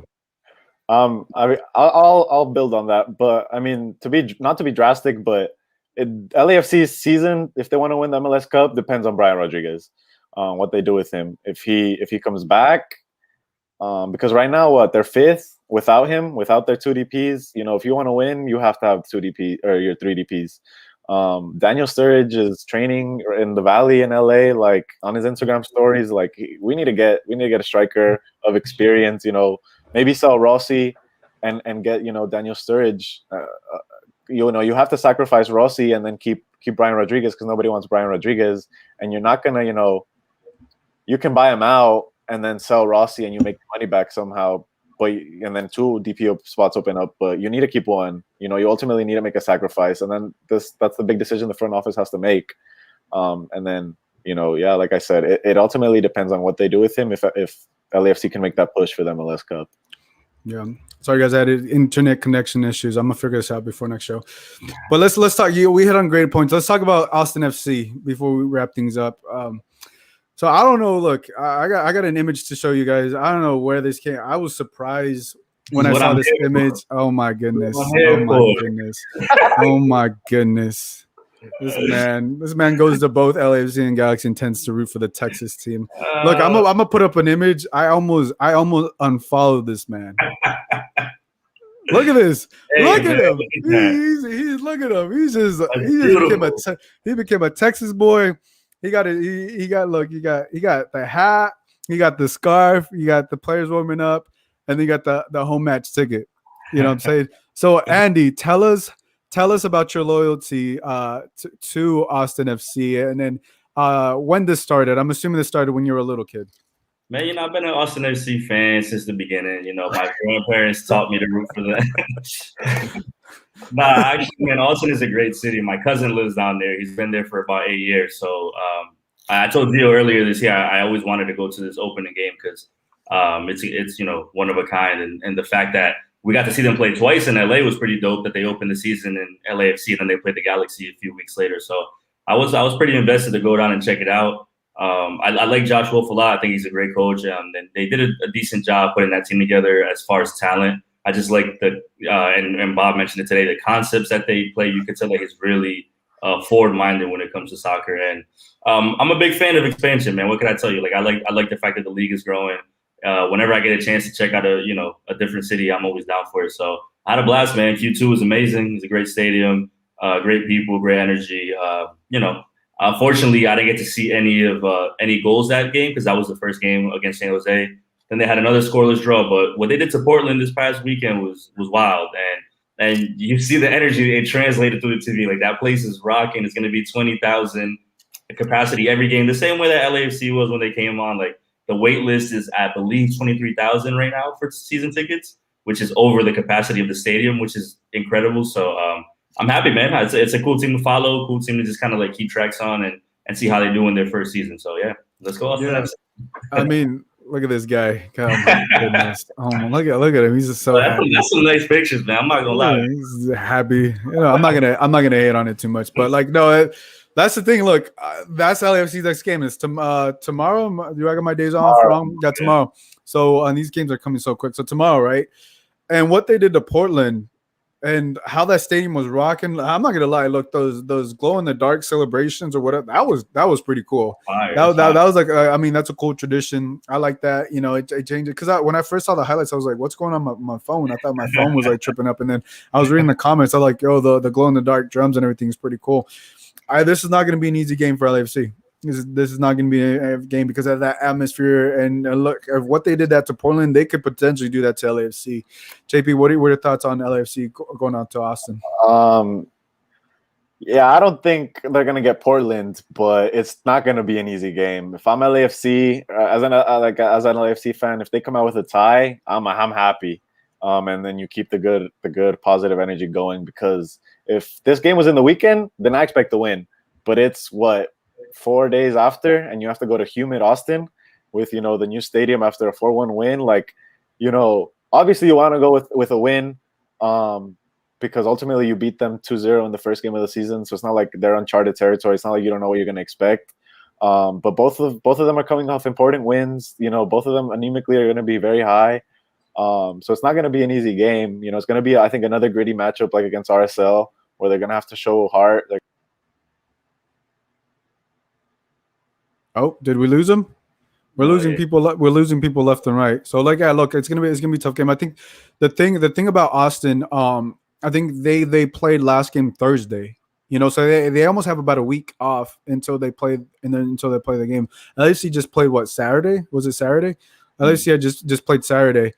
I mean, I'll build on that, but I mean, not to be drastic, but LAFC's season, if they want to win the MLS Cup, depends on Brian Rodriguez, what they do with him. If he comes back, because right now, they're 5th without him, without their 2 DPs. If you want to win, you have to have 2 DP or your 3 DPs. Daniel Sturridge is training in the Valley in LA, like on his Instagram stories. Like we need to get a striker of experience. Maybe sell Rossi and get Daniel Sturridge. You have to sacrifice Rossi and then keep Brian Rodriguez because nobody wants Brian Rodriguez, and you're not gonna you can buy him out and then sell Rossi and you make money back somehow. And then 2 DPO spots open up, but you need to keep one. You ultimately need to make a sacrifice, and then that's the big decision the front office has to make. And then like I said, it ultimately depends on what they do with him. If LAFC can make that push for the MLS Cup. Yeah. Sorry guys, I had internet connection issues. I'm gonna figure this out before next show. But let's talk. We hit on great points. Let's talk about Austin FC before we wrap things up. So I don't know. Look, I got an image to show you guys. I don't know where this came. I was surprised when I saw this image. Oh my goodness! Oh my goodness! Oh my goodness! This man goes to both LAFC and Galaxy and tends to root for the Texas team. Look, I'm gonna put up an image. I almost unfollowed this man. Look at this! Look at him! He's look at him. He became a Texas boy. He got the hat, he got the scarf, he got the players warming up, and he got the home match ticket. You know what I'm saying? So Andy, tell us about your loyalty to Austin FC, and then when this started. I'm assuming this started when you were a little kid. Man, I've been an Austin FC fan since the beginning. My grandparents taught me to root for them. Nah, actually, man, Austin is a great city. My cousin lives down there. He's been there for about 8 years. So I told Dio earlier this year I always wanted to go to this opening game because it's one of a kind, and the fact that we got to see them play twice in LA was pretty dope. That they opened the season in LAFC and then they played the Galaxy a few weeks later. So I was pretty invested to go down and check it out. I like Josh Wolf a lot. I think he's a great coach, and they did a decent job putting that team together as far as talent. I just like and Bob mentioned it today, the concepts that they play. You could tell that he's really forward-minded when it comes to soccer. And I'm a big fan of expansion, man. What can I tell you? Like I like the fact that the league is growing. Whenever I get a chance to check out a different city, I'm always down for it. So I had a blast, man. Q2 was amazing. It's a great stadium, great people, great energy. Unfortunately, I didn't get to see any goals that game because that was the first game against San Jose. Then they had another scoreless draw, but what they did to Portland this past weekend was wild. And you see the energy it translated through the TV. Like that place is rocking. It's going to be 20,000 capacity every game, the same way that LAFC was when they came on. Like the wait list is, I believe, 23,000 right now for season tickets, which is over the capacity of the stadium, which is incredible. So I'm happy, man. It's a cool team to follow, cool team to just kind of like keep tracks on and see how they do in their first season. So yeah, let's go. Yeah. I mean, look at this guy. Oh my goodness. Look at him. He's just so happy. That's some nice pictures, man. I'm not gonna lie. He's happy. I'm not gonna hate on it too much, but like no, that's the thing. Look, that's LAFC's next game. It's tomorrow. Do I got my days off? Wrong. Got tomorrow. So these games are coming so quick. So tomorrow, right? And what they did to Portland and how that stadium was rocking. I'm not gonna lie. Look, those glow in the dark celebrations or whatever. That was pretty cool. That was like. I mean, that's a cool tradition. I like that. It changed it because when I first saw the highlights, I was like, "What's going on my phone?" I thought my phone was like tripping up, and then I was reading the comments. I was like, "Yo, the glow in the dark drums and everything is pretty cool." This is not going to be an easy game for LAFC. This is not going to be a game because of that atmosphere and look of what they did that to Portland. They could potentially do that to LAFC. JP, what are your thoughts on LAFC going out to Austin? Yeah, I don't think they're going to get Portland, but it's not going to be an easy game. If I'm LAFC, as an LAFC fan, if they come out with a tie, I'm happy. And then you keep the good positive energy going, because if this game was in the weekend, then I expect to win. But it's 4 days after, and you have to go to humid Austin with the new stadium after a 4-1 win. Like, obviously you want to go with a win, because ultimately you beat them 2-0 in the first game of the season. So it's not like they're uncharted territory. It's not like you don't know what you're going to expect. But both of them are coming off important wins. Both of them anemically are going to be very high. So it's not going to be an easy game. It's going to be, I think, another gritty matchup like against RSL, where they're going to have to show heart. Oh, did we lose them? We're losing people. We're losing people left and right. So look, it's gonna be a tough game. I think the thing about Austin, I think they played last game Thursday. So they almost have about a week off until they play, and then until they play the game. LAFC just played what, Saturday? Was it Saturday? LAFC had just played Saturday.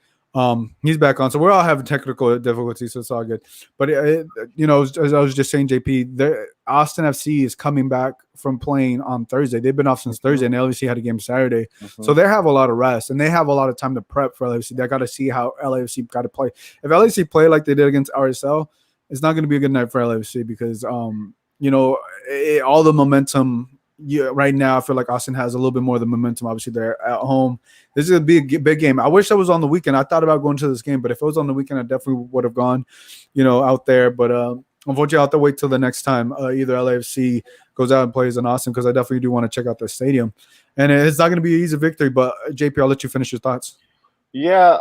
He's back on, so we're all having technical difficulties, so it's all good. But as I was just saying, JP, Austin FC is coming back from playing on Thursday. They've been off since Thursday, and LAFC had a game Saturday, so they have a lot of rest and they have a lot of time to prep for LAFC. They got to see how LAFC got to play. If LAFC play like they did against RSL, it's not going to be a good night for LAFC because all the momentum. Right now, I feel like Austin has a little bit more of the momentum. Obviously, they're at home. This is a big game. I wish I was on the weekend. I thought about going to this game, but if it was on the weekend, I definitely would have gone, out there. But unfortunately, I'll have to wait till the next time either LAFC goes out and plays in Austin, because I definitely do want to check out the stadium. And it's not going to be an easy victory, but JP, I'll let you finish your thoughts. Yeah,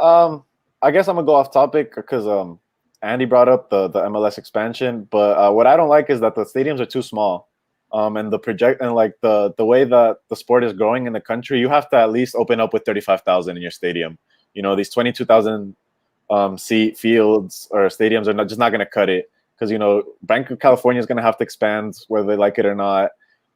I guess I'm going to go off topic because Andy brought up the MLS expansion. But what I don't like is that the stadiums are too small. And the way that the sport is growing in the country, you have to at least open up with 35,000 in your stadium. These 22,000 seat fields or stadiums are just not going to cut it, because Bank of California is going to have to expand whether they like it or not.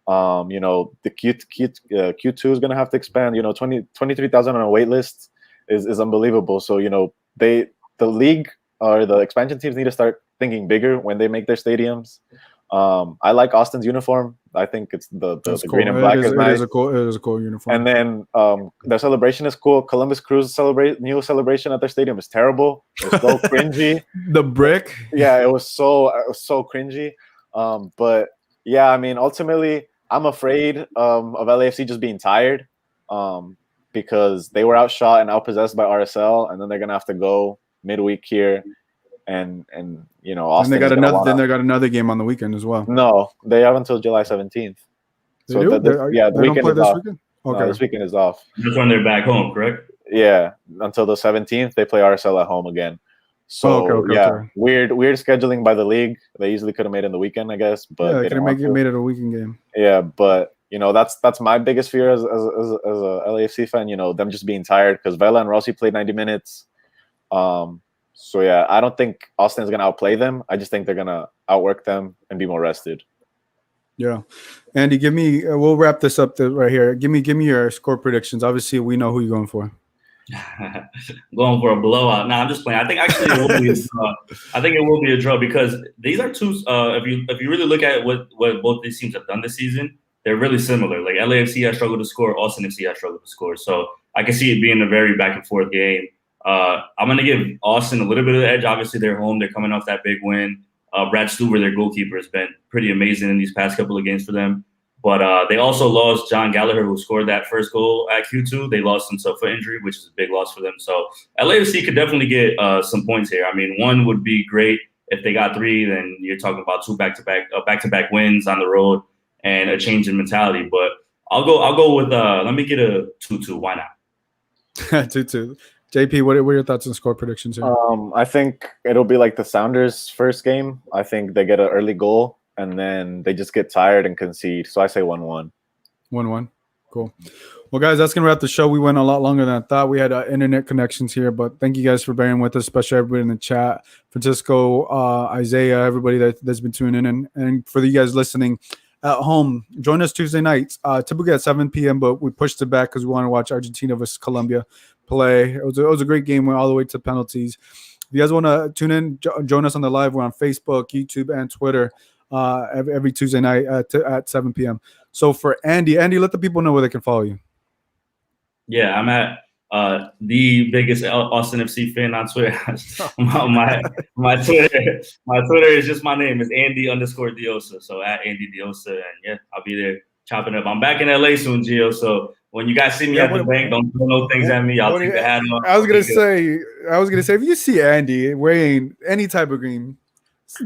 The Q2 is going to have to expand. 23,000 on a wait list is unbelievable. So the league or the expansion teams need to start thinking bigger when they make their stadiums. I like Austin's uniform. I think it's the cool. Green and black is nice. It is a cool uniform. And then their celebration is cool. Columbus Crew's new celebration at their stadium is terrible. It's so cringy. The brick. Yeah, it was so cringy. But yeah, I mean, ultimately, I'm afraid of LAFC just being tired, because they were outshot and outpossessed by RSL, and then they're gonna have to go midweek here. And Austin. And they got another game on the weekend as well. No, they have until July 17th. So the weekend is off. Weekend? Okay, this weekend is off. That's when they're back home, correct? Yeah, until the 17th, they play RSL at home again. So okay. Weird scheduling by the league. They easily could have made it in the weekend, I guess, but they could have made it a weekend game. Yeah, but that's my biggest fear as a LAFC fan. Them just being tired, because Vela and Rossi played 90 minutes. So yeah, I don't think Austin's gonna outplay them. I just think they're gonna outwork them and be more rested. Yeah, Andy, give me. We'll wrap this up right here. Give me your score predictions. Obviously, we know who you're going for. Going for a blowout. No, I'm just playing. I think actually it will be a draw. I think it will be a draw, because these are two. If you really look at what both these teams have done this season, they're really similar. Like LAFC has struggled to score, Austin FC has struggled to score. So I can see it being a very back and forth game. I'm going to give Austin a little bit of the edge. Obviously, they're home. They're coming off that big win. Brad Stuber, their goalkeeper, has been pretty amazing in these past couple of games for them. But they also lost John Gallagher, who scored that first goal at Q2. They lost him to a foot injury, which is a big loss for them. So LAFC could definitely get some points here. I mean, one would be great. If they got three, then you're talking about two back-to-back wins on the road and a change in mentality. But I'll go with let me get a 2-2. Why not? 2-2. JP, what are your thoughts on score predictions here? I think it'll be like the Sounders' first game. I think they get an early goal, and then they just get tired and concede. So I say 1-1. 1-1. Cool. Well, guys, that's going to wrap the show. We went a lot longer than I thought. We had internet connections here, but thank you guys for bearing with us, especially everybody in the chat. Francisco, Isaiah, everybody that's been tuning in. And for you guys listening at home, join us Tuesday nights, typically at 7 p.m., but we pushed it back because we want to watch Argentina versus Colombia play. It was a great game, went all the way to penalties. If you guys want to tune in, join us on the live. We're on Facebook, YouTube, and Twitter every Tuesday night at 7 p.m. So for Andy, let the people know where they can follow you. Yeah, I'm at the biggest Austin FC fan on Twitter. my Twitter is just my name. It's Andy_Deossa. So at Andy Deossa, and yeah, I'll be there chopping up. I'm back in LA soon, Gio. So when you guys see me at the bank, don't throw no things at me. I'll take the hat on. I was gonna say, if you see Andy wearing any type of green,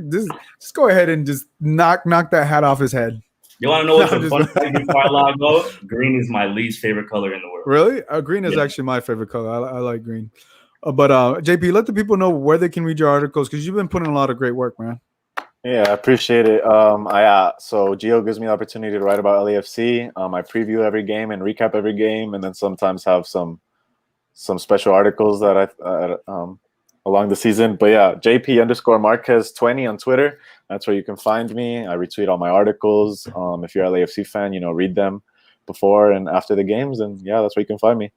just go ahead and just knock that hat off his head. You want to know what's the fun thing before I log off? Green is my least favorite color in the world. Really? Green is actually my favorite color. I like green. But JP, let the people know where they can read your articles, because you've been putting in a lot of great work, man. Yeah, I appreciate it. So Gio gives me the opportunity to write about LAFC. I preview every game and recap every game, and then sometimes have some special articles that along the season. But yeah, JP_Marquez20 on Twitter. That's where you can find me. I retweet all my articles. If you're a LAFC fan, read them before and after the games. And yeah, that's where you can find me.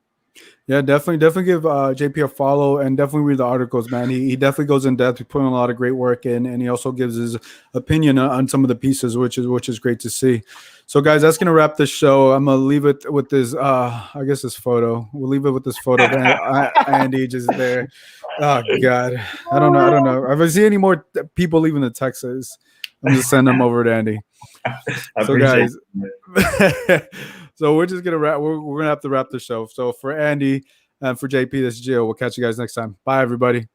Yeah, definitely give JP a follow and definitely read the articles, man. He definitely goes in depth. He's putting a lot of great work in, and he also gives his opinion on some of the pieces, which is great to see. So, guys, that's gonna wrap this show. I'm gonna leave it with this, I guess, this photo. We'll leave it with this photo of Andy just there. Oh God, I don't know. If I see any more people leaving the Texas, I'm just sending them over to Andy. So, guys. So we're just gonna wrap. We're gonna have to wrap the show. So for Andy and for JP, this is Gio. We'll catch you guys next time. Bye, everybody.